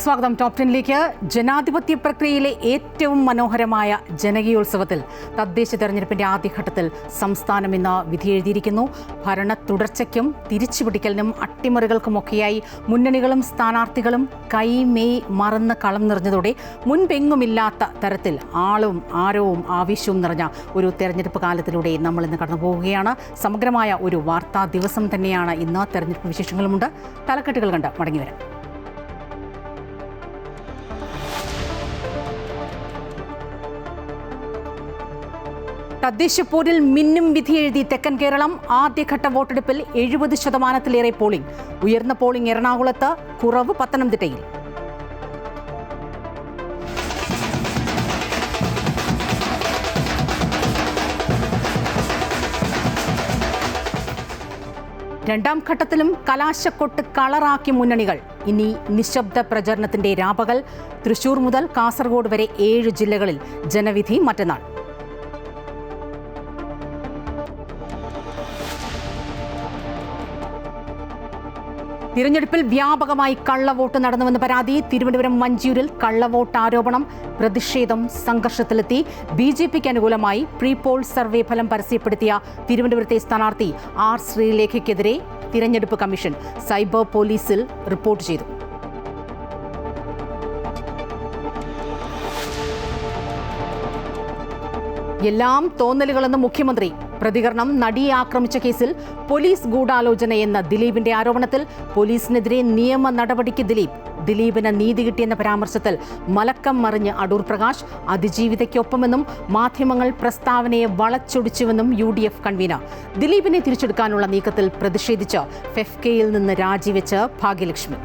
സ്വാഗതം ടോപ് 10ലേക്ക്. ജനാധിപത്യ പ്രക്രിയയിലെ ഏറ്റവും മനോഹരമായ ജനകീയോത്സവത്തിൽ തദ്ദേശ തെരഞ്ഞെടുപ്പിന്റെ ആദ്യഘട്ടത്തിൽ സംസ്ഥാനം ഇന്ന് വിധിയെഴുതിയിരിക്കുന്നു. ഭരണ തുടർച്ചയ്ക്കും തിരിച്ചുപിടിക്കലിനും അട്ടിമറികൾക്കുമൊക്കെയായി മുന്നണികളും സ്ഥാനാർത്ഥികളും കൈമേയ് മറന്ന് കളം നിറഞ്ഞതോടെ മുൻപെങ്ങുമില്ലാത്ത തരത്തിൽ ആളും ആരവവും ആവേശവും നിറഞ്ഞ ഒരു തെരഞ്ഞെടുപ്പ് കാലത്തിലൂടെ നമ്മൾ ഇന്ന് കടന്നു പോവുകയാണ്. സമഗ്രമായ ഒരു വാർത്താ ദിവസം തന്നെയാണ് ഇന്ന്. തെരഞ്ഞെടുപ്പ് വിശേഷങ്ങളുമുണ്ട്. തലക്കെട്ടുകൾ കണ്ട് മടങ്ങിവരാം. തദ്ദേശപ്പോരിൽ മിന്നും വിധിയെഴുതി തെക്കൻ കേരളം. ആദ്യഘട്ട വോട്ടെടുപ്പിൽ 70% പോളിംഗ്. ഉയർന്ന പോളിംഗ് എറണാകുളത്ത്, കുറവ് പത്തനംതിട്ടയിൽ. രണ്ടാം ഘട്ടത്തിലും കലാശക്കൊട്ട് കളറാക്കി മുന്നണികൾ. ഇനി നിശബ്ദ പ്രചരണത്തിന്റെ രാപകൽ. തൃശൂർ മുതൽ കാസർഗോഡ് വരെ 7 ജില്ലകളിൽ ജനവിധി മറ്റന്നാൾ. തിരഞ്ഞെടുപ്പിൽ വ്യാപകമായി കള്ളവോട്ട് നടന്നുവെന്ന് പരാതി. തിരുവനന്തപുരം മഞ്ചൂരിൽ കള്ളവോട്ട് ആരോപണം. പ്രതിഷേധം സംഘർഷത്തിലെത്തി. BJPക്ക് അനുകൂലമായി പ്രീപോൾ സർവേ ഫലം പരസ്യപ്പെടുത്തിയ തിരുവനന്തപുരത്തെ സ്ഥാനാർത്ഥി R. ശ്രീലേഖയ്ക്കെതിരെ തിരഞ്ഞെടുപ്പ് കമ്മീഷൻ സൈബർ പോലീസിൽ റിപ്പോർട്ട് ചെയ്തു. എല്ലാം തോന്നലുകളെന്ന് മുഖ്യമന്ത്രി. പ്രതികരണം: നടിയെ ആക്രമിച്ച കേസിൽ പോലീസ് ഗൂഢാലോചനയെന്ന ദിലീപിന്റെ ആരോപണത്തിൽ പോലീസിനെതിരെ നിയമ നടപടിക്ക് ദിലീപിന് നീതി കിട്ടിയെന്ന പരാമർശത്തിൽ മലക്കം മറിഞ്ഞ് അടൂർ പ്രകാശ്. അതിജീവിതയ്ക്കൊപ്പമെന്നും മാധ്യമങ്ങൾ പ്രസ്താവനയെ വളച്ചൊടിച്ചുവെന്നും UDF കൺവീനർ. ദിലീപിനെ തിരിച്ചെടുക്കാനുള്ള നീക്കത്തിൽ പ്രതിഷേധിച്ച് FEFCAയിൽ നിന്ന് രാജിവെച്ച് ഭാഗ്യലക്ഷ്മി.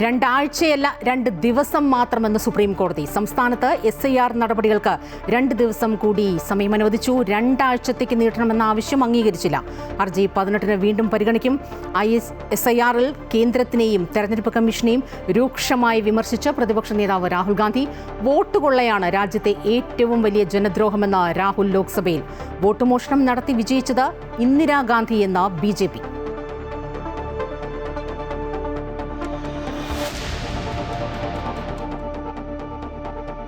രണ്ടാഴ്ചയല്ല 2 ദിവസം മാത്രമെന്ന് സുപ്രീം കോടതി. സംസ്ഥാനത്ത് SIR നടപടികൾക്ക് 2 ദിവസം കൂടി സമയം അനുവദിച്ചു. 2 ആഴ്ചത്തേക്ക് നീട്ടണമെന്ന ആവശ്യം അംഗീകരിച്ചില്ല. ഹർജി 18-ന് വീണ്ടും പരിഗണിക്കും. SIRൽ കേന്ദ്രത്തിനെയും തെരഞ്ഞെടുപ്പ് കമ്മീഷനെയും രൂക്ഷമായി വിമർശിച്ച പ്രതിപക്ഷ നേതാവ് രാഹുൽ ഗാന്ധി. വോട്ട് കൊള്ളയാണ് രാജ്യത്തെ ഏറ്റവും വലിയ ജനദ്രോഹമെന്ന് രാഹുൽ ലോക്സഭയിൽ. വോട്ട് മോഷണം നടത്തി വിജയിച്ചത് ഇന്ദിരാഗാന്ധി എന്ന BJP.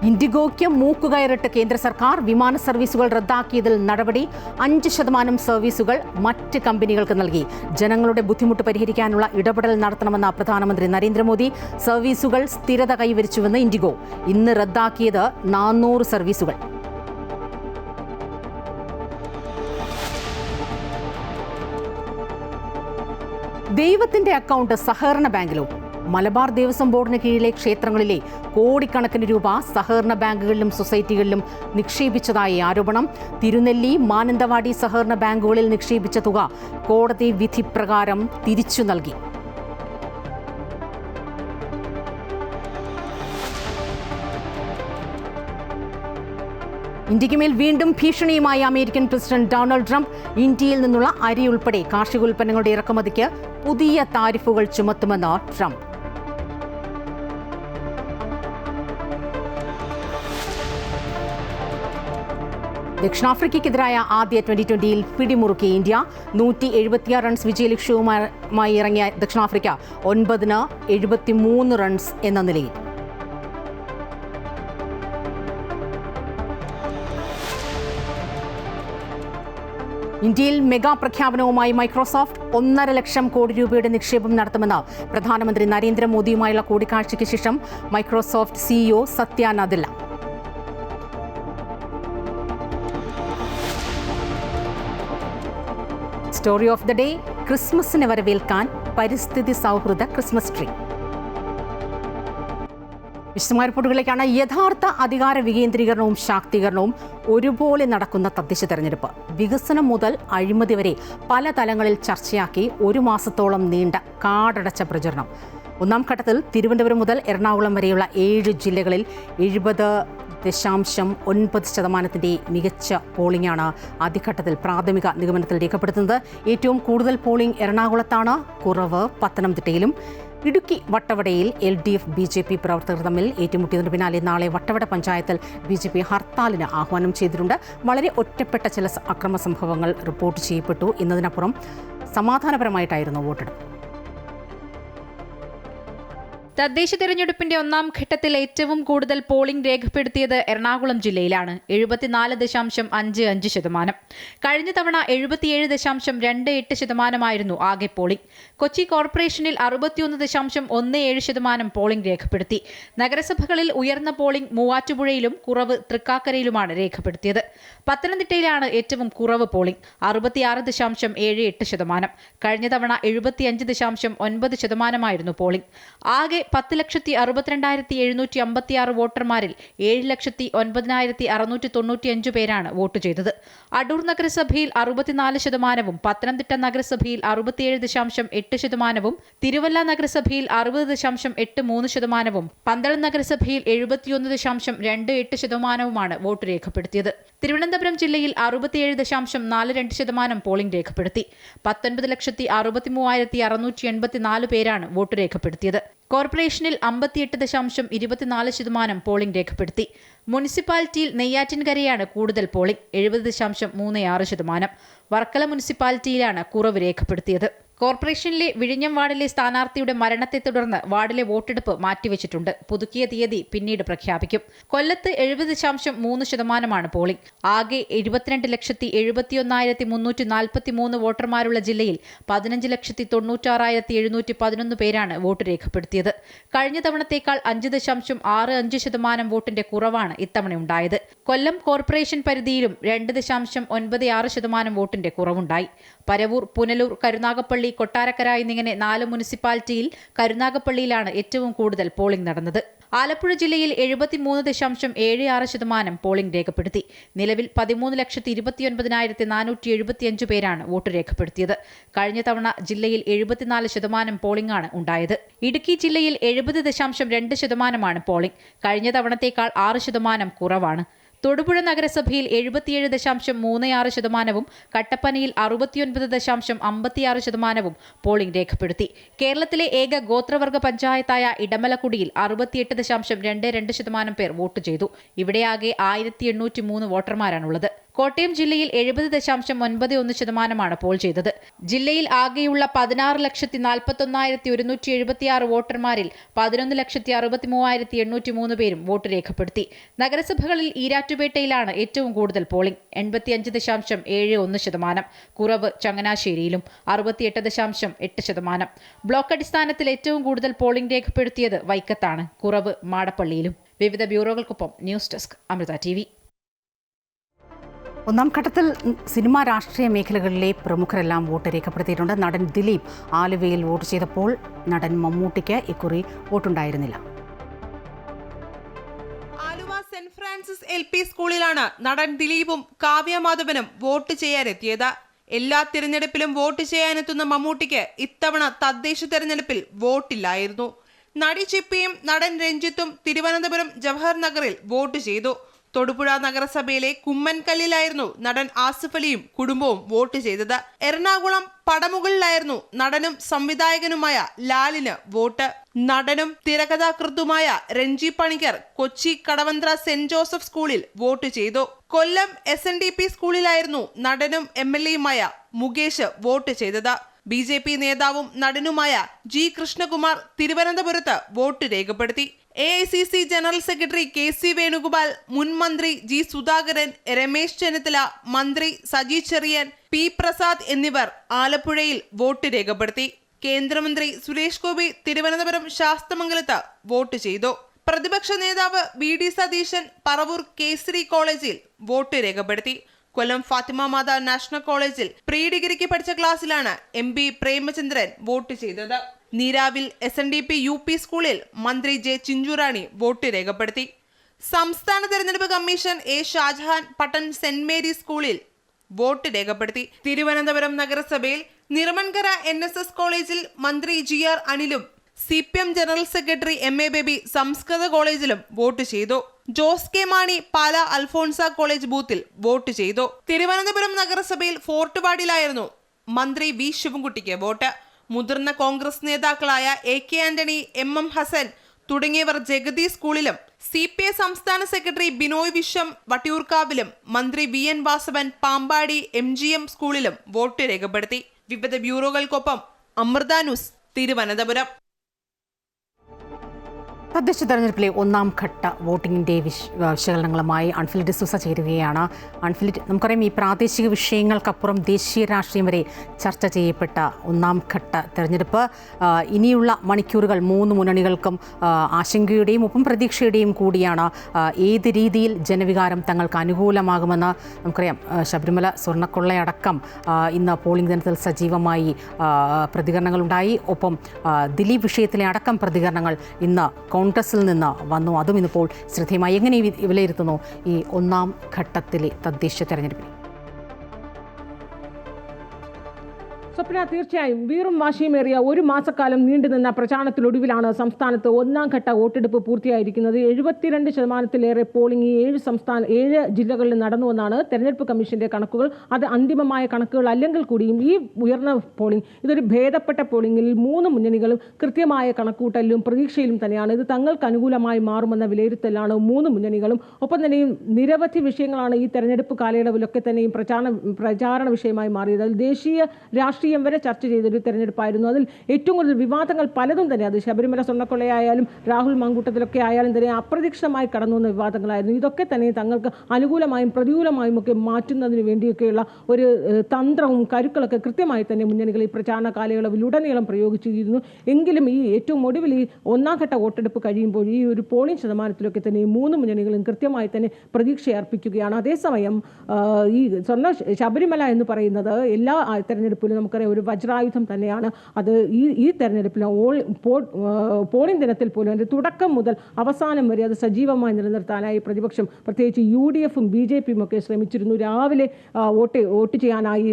ഇൻഡിഗോയ്ക്ക് മൂക്കുകയറിട്ട് കേന്ദ്ര സർക്കാർ. വിമാന സർവീസുകൾ റദ്ദാക്കിയതിൽ നടപടി. 5% സർവീസുകൾ മറ്റ് കമ്പനികൾക്ക് നൽകി. ജനങ്ങളുടെ ബുദ്ധിമുട്ട് പരിഹരിക്കാനുള്ള ഇടപെടൽ നടത്തണമെന്ന പ്രധാനമന്ത്രി നരേന്ദ്രമോദി. സർവീസുകൾ സ്ഥിരത കൈവരിച്ചുവെന്ന് ഇൻഡിഗോ. ഇന്ന് റദ്ദാക്കിയത് 400 സർവീസുകൾ. ദൈവത്തിന്റെ അക്കൗണ്ട് സഹകരണ ബാങ്കിലോ? മലബാർ ദേവസ്വം ബോർഡിന് കീഴിലെ ക്ഷേത്രങ്ങളിലെ കോടിക്കണക്കിന് രൂപ സഹകരണ ബാങ്കുകളിലും സൊസൈറ്റികളിലും നിക്ഷേപിച്ചതായി ആരോപണം. തിരുനെല്ലി, മാനന്തവാടി സഹകരണ ബാങ്കുകളിൽ നിക്ഷേപിച്ച തുക കോടതി വിധി പ്രകാരം തിരിച്ചു നൽകി. ഇന്ത്യക്ക് മേൽ വീണ്ടും ഭീഷണിയുമായി അമേരിക്കൻ പ്രസിഡന്റ് ഡൊണാൾഡ് ട്രംപ്. ഇന്ത്യയിൽ നിന്നുള്ള അരി ഉൾപ്പെടെ കാർഷികോൽപ്പന്നങ്ങളുടെ ഇറക്കുമതിക്ക് പുതിയ താരിഫുകൾ ചുമത്തുമെന്ന് ട്രംപ്. ദക്ഷിണാഫ്രിക്കയ്ക്കെതിരായ ആദ്യ T20യിൽ പിടിമുറുക്കി ഇന്ത്യ. 176 റൺസ് വിജയലക്ഷ്യവുമായി ഇറങ്ങിയ ദക്ഷിണാഫ്രിക്ക 9-ന് 73 റൺസ് എന്ന നിലയിൽ. ഇന്ത്യയിൽ മെഗാ പ്രഖ്യാപനവുമായി മൈക്രോസോഫ്റ്റ്. 1.5 ലക്ഷം കോടി രൂപയുടെ നിക്ഷേപം നടത്തുമെന്ന് പ്രധാനമന്ത്രി നരേന്ദ്രമോദിയുമായുള്ള കൂടിക്കാഴ്ചയ്ക്ക് ശേഷം Microsoft CEO Satya Nadella. Story of the day: ക്രിസ്മസിനെ വരവേൽക്കാൻ പരിസ്ഥിതി സൗഹൃദ ക്രിസ്മസ് ട്രീ. വിശദമായ റിപ്പോർട്ടുകളിലേക്കാണ്. യഥാർത്ഥ അധികാര വികേന്ദ്രീകരണവും ശാക്തീകരണവും ഒരുപോലെ നടക്കുന്ന തദ്ദേശ തെരഞ്ഞെടുപ്പ്. വികസനം മുതൽ അഴിമതി വരെ പല തലങ്ങളിൽ ചർച്ചയാക്കി 1 മാസത്തോളം നീണ്ട കാടടച്ച പ്രചരണം. ഒന്നാം ഘട്ടത്തിൽ തിരുവനന്തപുരം മുതൽ എറണാകുളം വരെയുള്ള 7 ജില്ലകളിൽ 70.9% മികച്ച പോളിംഗാണ് ആദ്യഘട്ടത്തിൽ പ്രാഥമിക നിഗമനത്തിൽ രേഖപ്പെടുത്തുന്നത്. ഏറ്റവും കൂടുതൽ പോളിംഗ് എറണാകുളത്താണ്, കുറവ് പത്തനംതിട്ടയിലും. ഇടുക്കി വട്ടവടയിൽ LDF BJP പ്രവർത്തകർ തമ്മിൽ ഏറ്റുമുട്ടിയതിന് പിന്നാലെ നാളെ വട്ടവട പഞ്ചായത്തിൽ BJP ഹർത്താലിന് ആഹ്വാനം ചെയ്തിട്ടുണ്ട്. വളരെ ഒറ്റപ്പെട്ട ചില അക്രമ സംഭവങ്ങൾ റിപ്പോർട്ട് ചെയ്യപ്പെട്ടു എന്നതിനപ്പുറം സമാധാനപരമായിട്ടായിരുന്നു വോട്ടെടുപ്പ്. തദ്ദേശ തെരഞ്ഞെടുപ്പിന്റെ ഒന്നാം ഘട്ടത്തിൽ ഏറ്റവും കൂടുതൽ പോളിംഗ് രേഖപ്പെടുത്തിയത് എറണാകുളം ജില്ലയിലാണ്. 74.55%. കഴിഞ്ഞ തവണ 77.28% ആകെ പോളിംഗ്. കൊച്ചി കോർപ്പറേഷനിൽ 61.17% പോളിംഗ് രേഖപ്പെടുത്തി. നഗരസഭകളിൽ ഉയർന്ന പോളിംഗ് മൂവാറ്റുപുഴയിലും കുറവ് തൃക്കാക്കരയിലുമാണ് രേഖപ്പെടുത്തിയത്. പത്തനംതിട്ടയിലാണ് ഏറ്റവും കുറവ് പോളിംഗ്, 66.78%. കഴിഞ്ഞ തവണ 75.9% പോളിംഗ്. ആകെ 10,62,756 വോട്ടർമാരിൽ 7,09,695 പേരാണ് വോട്ട് ചെയ്തത്. അടൂർ നഗരസഭയിൽ 64%, പത്തനംതിട്ട നഗരസഭയിൽ 67.8%, തിരുവല്ല നഗരസഭയിൽ 60.83%, പന്തളം നഗരസഭയിൽ 71.28% വോട്ട് രേഖപ്പെടുത്തിയത്. തിരുവനന്തപുരം ജില്ലയിൽ 67.42% പോളിംഗ് രേഖപ്പെടുത്തി. 19,63,684 പേരാണ് വോട്ട് രേഖപ്പെടുത്തിയത്. കോർപ്പറേഷനിൽ 58.24% പോളിംഗ് രേഖപ്പെടുത്തി. മുനിസിപ്പാലിറ്റിയിൽ നെയ്യാറ്റിൻകരയാണ് കൂടുതൽ പോളിംഗ്, 70.36%. വർക്കല മുനിസിപ്പാലിറ്റിയിലാണ് കുറവ് രേഖപ്പെടുത്തിയത്. കോർപ്പറേഷനിലെ വിഴിഞ്ഞം വാർഡിലെ സ്ഥാനാർത്ഥിയുടെ മരണത്തെ തുടർന്ന് വാർഡിലെ വോട്ടെടുപ്പ് മാറ്റിവെച്ചിട്ടുണ്ട്. പുതുക്കിയ തീയതി പിന്നീട് പ്രഖ്യാപിക്കും. കൊല്ലത്ത് 70.3% പോളിംഗ്. ആകെ 22,71,343 വോട്ടർമാരുള്ള ജില്ലയിൽ 15,96,711 പേരാണ് വോട്ട് രേഖപ്പെടുത്തിയത്. കഴിഞ്ഞ തവണത്തേക്കാൾ 5.65% വോട്ടിന്റെ കുറവാണ് ഇത്തവണ ഉണ്ടായത്. കൊല്ലം കോർപ്പറേഷൻ പരിധിയിലും 2.96% വോട്ടിന്റെ കുറവുണ്ടായി. പരവൂർ, പുനലൂർ, കരുനാഗപ്പള്ളി, കൊട്ടാരക്കര എന്നിങ്ങനെ 4 മുനിസിപ്പാലിറ്റിയിൽ കരുനാഗപ്പള്ളിയിലാണ് ഏറ്റവും കൂടുതൽ പോളിംഗ് നടന്നത്. ആലപ്പുഴ ജില്ലയിൽ 73.76% പോളിംഗ് രേഖപ്പെടുത്തി. നിലവിൽ 13,29,475 പേരാണ് വോട്ട് രേഖപ്പെടുത്തിയത്. കഴിഞ്ഞ തവണ ജില്ലയിൽ 74% പോളിംഗാണ് ഉണ്ടായത്. ഇടുക്കി ജില്ലയിൽ 70.2% പോളിംഗ്. കഴിഞ്ഞ തവണത്തേക്കാൾ 6% കുറവാണ്. തൊടുപുഴ നഗരസഭയിൽ 77.36%, കട്ടപ്പനയിൽ 69.56% പോളിംഗ് രേഖപ്പെടുത്തി. കേരളത്തിലെ ഏക ഗോത്രവർഗ പഞ്ചായത്തായ ഇടമലക്കുടിയിൽ 68.22% പേർ വോട്ട് ചെയ്തു. ഇവിടെയാകെ 1,803 വോട്ടർമാരാണുള്ളത്. കോട്ടയം ജില്ലയിൽ 70.91% പോൾ ചെയ്തത്. ജില്ലയിൽ ആകെയുള്ള 16,41,176 വോട്ടർമാരിൽ 11,63,803 പേരും വോട്ട് രേഖപ്പെടുത്തി. നഗരസഭകളിൽ ഈരാറ്റുപേട്ടയിലാണ് ഏറ്റവും കൂടുതൽ പോളിംഗ്, 85.71%. കുറവ് ചങ്ങനാശ്ശേരിയിലും 68.8%. ബ്ലോക്ക് അടിസ്ഥാനത്തിൽ ഏറ്റവും കൂടുതൽ പോളിംഗ് രേഖപ്പെടുത്തിയത് വൈക്കത്താണ്, കുറവ് മാടപ്പള്ളിയിലും. വിവിധ ബ്യൂറോകൾക്കൊപ്പം ന്യൂസ് ഡെസ്ക് അമൃത TV. ഒന്നാം ഘട്ടത്തിൽ സിനിമാ രാഷ്ട്രീയ മേഖലകളിലെ പ്രമുഖരെല്ലാം വോട്ട് രേഖപ്പെടുത്തിയിട്ടുണ്ട്. നടൻ ദിലീപ് ആലുവയിൽ വോട്ട് ചെയ്തപ്പോൾ നടൻ മമ്മൂട്ടിക്ക് ഇക്കുറി വോട്ടുണ്ടായിരുന്നില്ല. ആലുവ സെന്റ് ഫ്രാൻസിസ് LP സ്കൂളിലാണ് നടൻ ദിലീപും കാവ്യ മാധവനും വോട്ട് ചെയ്യാനെത്തിയത്. എല്ലാ തിരഞ്ഞെടുപ്പിലും വോട്ട് ചെയ്യാനെത്തുന്ന മമ്മൂട്ടിക്ക് ഇത്തവണ തദ്ദേശ തെരഞ്ഞെടുപ്പിൽ വോട്ടില്ലായിരുന്നു. നടി ചിപ്പിയും നടൻ രഞ്ജിത്തും തിരുവനന്തപുരം ജവഹർ നഗറിൽ വോട്ട് ചെയ്തു. തൊടുപുഴ നഗരസഭയിലെ കുമ്മൻകല്ലിലായിരുന്നു നടൻ ആസിഫ് അലിയും കുടുംബവും വോട്ട് ചെയ്തത്. എറണാകുളം പടമുകളിലായിരുന്നു നടനും സംവിധായകനുമായ ലാലിന് വോട്ട്. നടനും തിരക്കഥാകൃത്തുമായ രഞ്ജി പണിക്കർ കൊച്ചി കടവന്ത്ര സെന്റ് ജോസഫ് സ്കൂളിൽ വോട്ട് ചെയ്തു. കൊല്ലം SNDP സ്കൂളിലായിരുന്നു നടനും MLAയുമായ മുകേഷ് വോട്ട് ചെയ്തത്. BJP നേതാവും നടനുമായ G കൃഷ്ണകുമാർ തിരുവനന്തപുരത്ത് വോട്ട് രേഖപ്പെടുത്തി. AICC general secretary KC Venugopal, മുൻ മന്ത്രി G സുധാകരൻ, രമേശ് ചെന്നിത്തല, മന്ത്രി സജി ചെറിയാൻ, P പ്രസാദ് എന്നിവർ ആലപ്പുഴയിൽ വോട്ട് രേഖപ്പെടുത്തി. കേന്ദ്രമന്ത്രി സുരേഷ് ഗോപി തിരുവനന്തപുരം ശാസ്തമംഗലത്ത് വോട്ട് ചെയ്തു. പ്രതിപക്ഷ നേതാവ് VD സതീശൻ പറവൂർ കേസരി കോളേജിൽ വോട്ട് രേഖപ്പെടുത്തി. കൊല്ലം ഫാത്തിമ മാതാ നാഷണൽ കോളേജിൽ പ്രീ ഡിഗ്രിക്ക് പഠിച്ച ക്ലാസ്സിലാണ് MP പ്രേമചന്ദ്രൻ വോട്ട് ചെയ്തത്. നീരാവിൽ SNDP UP സ്കൂളിൽ മന്ത്രി J ചിഞ്ചുറാണി വോട്ട് രേഖപ്പെടുത്തി. സംസ്ഥാന തെരഞ്ഞെടുപ്പ് commission A Shajahan Pattom saint Mary's സ്കൂളിൽ വോട്ട് രേഖപ്പെടുത്തി. തിരുവനന്തപുരം നഗരസഭയിൽ നിറമൻകര NSS കോളേജിൽ മന്ത്രി GR അനിലും CPM general secretary MA Baby സംസ്കൃത കോളേജിലും വോട്ട് ചെയ്തു. ജോസ് കെ മാണി പാല അൽഫോൺസ കോളേജ് ബൂത്തിൽ വോട്ട് ചെയ്തു. തിരുവനന്തപുരം നഗരസഭയിൽ ഫോർട്ട് വാർഡിലായിരുന്നു മന്ത്രി V ശിവൻകുട്ടിക്ക് വോട്ട്. മുതിർന്ന കോൺഗ്രസ് നേതാക്കളായ AK ആന്റണി, MM ഹസൻ തുടങ്ങിയവർ ജഗതി സ്കൂളിലും CPI സംസ്ഥാന സെക്രട്ടറി ബിനോയ് വിശ്വം വട്ടിയൂർക്കാവിലും മന്ത്രി VN വാസവൻ പാമ്പാടി MGM സ്കൂളിലും വോട്ട് രേഖപ്പെടുത്തി. വിവിധ ബ്യൂറോകൾക്കൊപ്പം അമൃത ന്യൂസ്, തിരുവനന്തപുരം. തദ്ദേശ തെരഞ്ഞെടുപ്പിലെ ഒന്നാം ഘട്ട വോട്ടിങ്ങിൻ്റെ വിശകലനങ്ങളുമായി അൺഫിൽ ഡിസൂസ ചേരുകയാണ്. അൺഫിൽ, നമുക്കറിയാം ഈ പ്രാദേശിക വിഷയങ്ങൾക്കപ്പുറം ദേശീയ രാഷ്ട്രീയം വരെ ചർച്ച ചെയ്യപ്പെട്ട ഒന്നാം ഘട്ട തെരഞ്ഞെടുപ്പ് ഇനിയുള്ള മണിക്കൂറുകൾ മൂന്ന് മുന്നണികൾക്കും ആശങ്കയുടെയും ഒപ്പം പ്രതീക്ഷയുടെയും കൂടിയാണ്. ഏത് രീതിയിൽ ജനവികാരം തങ്ങൾക്ക് അനുകൂലമാകുമെന്ന് നമുക്കറിയാം. ശബരിമല സ്വർണ്ണക്കൊള്ളയടക്കം ഇന്ന് പോളിംഗ് ദിനത്തിൽ സജീവമായി പ്രതികരണങ്ങളുണ്ടായി. ഒപ്പം ദിലീപ് വിഷയത്തിലെ അടക്കം പ്രതികരണങ്ങൾ ഇന്ന് കോൺഗ്രസിൽ നിന്ന് വന്നു. അതും ഇന്നിപ്പോൾ ശ്രദ്ധേയമായി. എങ്ങനെ വിലയിരുത്തുന്നു ഈ ഒന്നാം ഘട്ടത്തിലെ തദ്ദേശ തെരഞ്ഞെടുപ്പിൽ? സ്വപ്ന, തീർച്ചയായും വീറും വാശിയുമേറിയ ഒരു മാസക്കാലം നീണ്ടുനിന്ന പ്രചാരണത്തിനൊടുവിലാണ് സംസ്ഥാനത്ത് ഒന്നാം ഘട്ട വോട്ടെടുപ്പ് പൂർത്തിയായിരിക്കുന്നത്. 72% പോളിംഗ് ഈ 7 ജില്ലകളിൽ നടന്നുവെന്നാണ് തെരഞ്ഞെടുപ്പ് കമ്മീഷന്റെ കണക്കുകൾ. അത് അന്തിമമായ കണക്കുകൾ അല്ലെങ്കിൽ കൂടിയും ഈ ഉയർന്ന പോളിംഗ് ഇതൊരു ഭേദപ്പെട്ട പോളിംഗിൽ 3 മുന്നണികളും കൃത്യമായ കണക്കൂട്ടലിലും പ്രതീക്ഷയിലും തന്നെയാണ്. ഇത് തങ്ങൾക്ക് അനുകൂലമായി മാറുമെന്ന വിലയിരുത്തലാണ് 3 മുന്നണികളും. ഒപ്പം തന്നെയും നിരവധി വിഷയങ്ങളാണ് ഈ തെരഞ്ഞെടുപ്പ് കാലയളവിലൊക്കെ തന്നെയും പ്രചാരണ വിഷയമായി മാറിയത്. അതിൽ ദേശീയ രാഷ്ട്രീയം വരെ ചർച്ച ചെയ്തൊരു തെരഞ്ഞെടുപ്പായിരുന്നു. അതിൽ ഏറ്റവും കൂടുതൽ വിവാദങ്ങൾ പലതും തന്നെ, അത് ശബരിമല സ്വർണ്ണക്കൊള്ളയായാലും രാഹുൽ മാങ്കൂട്ടത്തിലൊക്കെ ആയാലും തന്നെ അപ്രതീക്ഷിതമായി കടന്നു വന്ന വിവാദങ്ങളായിരുന്നു. ഇതൊക്കെ തന്നെ തങ്ങൾക്ക് അനുകൂലമായും പ്രതികൂലമായും ഒക്കെ മാറ്റുന്നതിന് വേണ്ടിയൊക്കെയുള്ള ഒരു തന്ത്രവും കരുക്കളൊക്കെ കൃത്യമായി തന്നെ മുന്നണികൾ ഈ പ്രചാരണ കാലയളവിലുടനീളം പ്രയോഗിച്ചിരുന്നു. എങ്കിലും ഈ ഏറ്റവും ഒടുവിൽ ഈ ഒന്നാം ഘട്ട വോട്ടെടുപ്പ് കഴിയുമ്പോൾ ഈ ഒരു പോളിംഗ് ശതമാനത്തിലൊക്കെ തന്നെ 3 മുന്നണികളും കൃത്യമായി തന്നെ പ്രതീക്ഷ അർപ്പിക്കുകയാണ്. അതേസമയം ഈ ശബരിമല എന്ന് പറയുന്നത് എല്ലാ തെരഞ്ഞെടുപ്പിലും നമുക്കറിയാം ഒരു വജ്രായുധം തന്നെയാണ്. അത് ഈ തെരഞ്ഞെടുപ്പിൽ പോളിംഗ് ദിനത്തിൽ പോലും അതിൻ്റെ തുടക്കം മുതൽ അവസാനം വരെ അത് സജീവമായി നിലനിർത്താനായി പ്രതിപക്ഷം, പ്രത്യേകിച്ച് UDFും BJPയും ഒക്കെ ശ്രമിച്ചിരുന്നു. രാവിലെ വോട്ട് ചെയ്യാനായി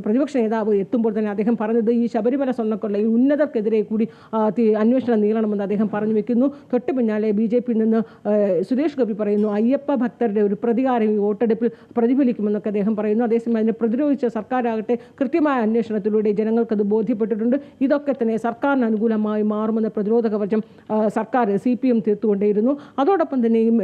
പ്രതിപക്ഷ നേതാവ് എത്തുമ്പോൾ തന്നെ അദ്ദേഹം പറഞ്ഞത് ഈ ശബരിമല സ്വർണ്ണക്കൊള്ളയിൽ ഉന്നതർക്കെതിരെ കൂടി അന്വേഷണം നീളണമെന്ന് അദ്ദേഹം പറഞ്ഞു വെക്കുന്നു. തൊട്ട് പിന്നാലെ BJPയിൽ നിന്ന് സുരേഷ് ഗോപി പറയുന്നു അയ്യപ്പ ഭക്തരുടെ ഒരു പ്രതികാരം ഈ വോട്ടെടുപ്പിൽ പ്രതിഫലിക്കുമെന്നൊക്കെ അദ്ദേഹം പറയുന്നു. അതേസമയം അതിനെ പ്രതിരോധിച്ച സർക്കാരാകട്ടെ കൃത്യമായ അന്വേഷണത്തിലൂടെ ജനങ്ങൾക്കത് ബോധ്യപ്പെട്ടിട്ടുണ്ട്. ഇതൊക്കെ തന്നെ സർക്കാരിന് അനുകൂലമായി മാറുമെന്ന പ്രതിരോധ കവചം സർക്കാർ CPM തീർത്തുകൊണ്ടേയിരുന്നു. അതോടൊപ്പം തന്നെയും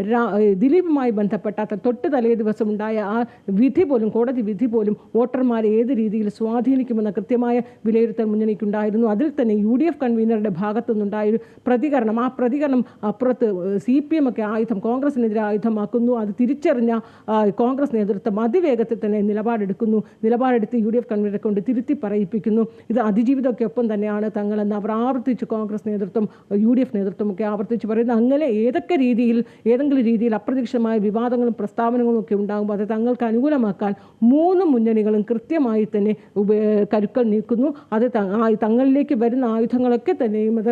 ദിലീപുമായി ബന്ധപ്പെട്ട തൊട്ട് തലേ ദിവസം ഉണ്ടായ ആ വിധി പോലും, കോടതി വിധി പോലും വോട്ടർമാരെ ഏത് രീതിയിൽ സ്വാധീനിക്കുമെന്ന കൃത്യമായ വിലയിരുത്തൽ മുന്നണിക്കുണ്ടായിരുന്നു. അതിൽ തന്നെ UDF കൺവീനറുടെ ഭാഗത്തു നിന്നുണ്ടായൊരു പ്രതികരണം, ആ പ്രതികരണം അപ്പുറത്ത് CPM ഒക്കെ കോൺഗ്രസിനെതിരെ ആയുധമാക്കുന്നു. അത് തിരിച്ചറിഞ്ഞ കോൺഗ്രസ് നേതൃത്വം അതിവേഗത്തിൽ തന്നെ നിലപാടെടുത്ത് UDF കൺവീനറെ കൊണ്ട് തിരുത്തി പറയിപ്പിക്കുന്നു. ഇത് അതിജീവിതമൊക്കെ തന്നെയാണ് തങ്ങളെന്ന് അവർ ആവർത്തിച്ച് കോൺഗ്രസ് നേതൃത്വം, UDF നേതൃത്വമൊക്കെ ആവർത്തിച്ച് പറയുന്നത്. അങ്ങനെ ഏതെങ്കിലും രീതിയിൽ അപ്രതീക്ഷിതമായ വിവാദങ്ങളും പ്രസ്താവനകളും ഒക്കെ ഉണ്ടാകുമ്പോൾ അത് തങ്ങൾക്ക് അനുകൂലമാക്കാൻ 3 മുന്നണികളും കൃത്യമായി തന്നെ കരുക്കൾ നീക്കുന്നു. അത് തങ്ങളിലേക്ക് വരുന്ന ആയുധങ്ങളൊക്കെ തന്നെയും അത്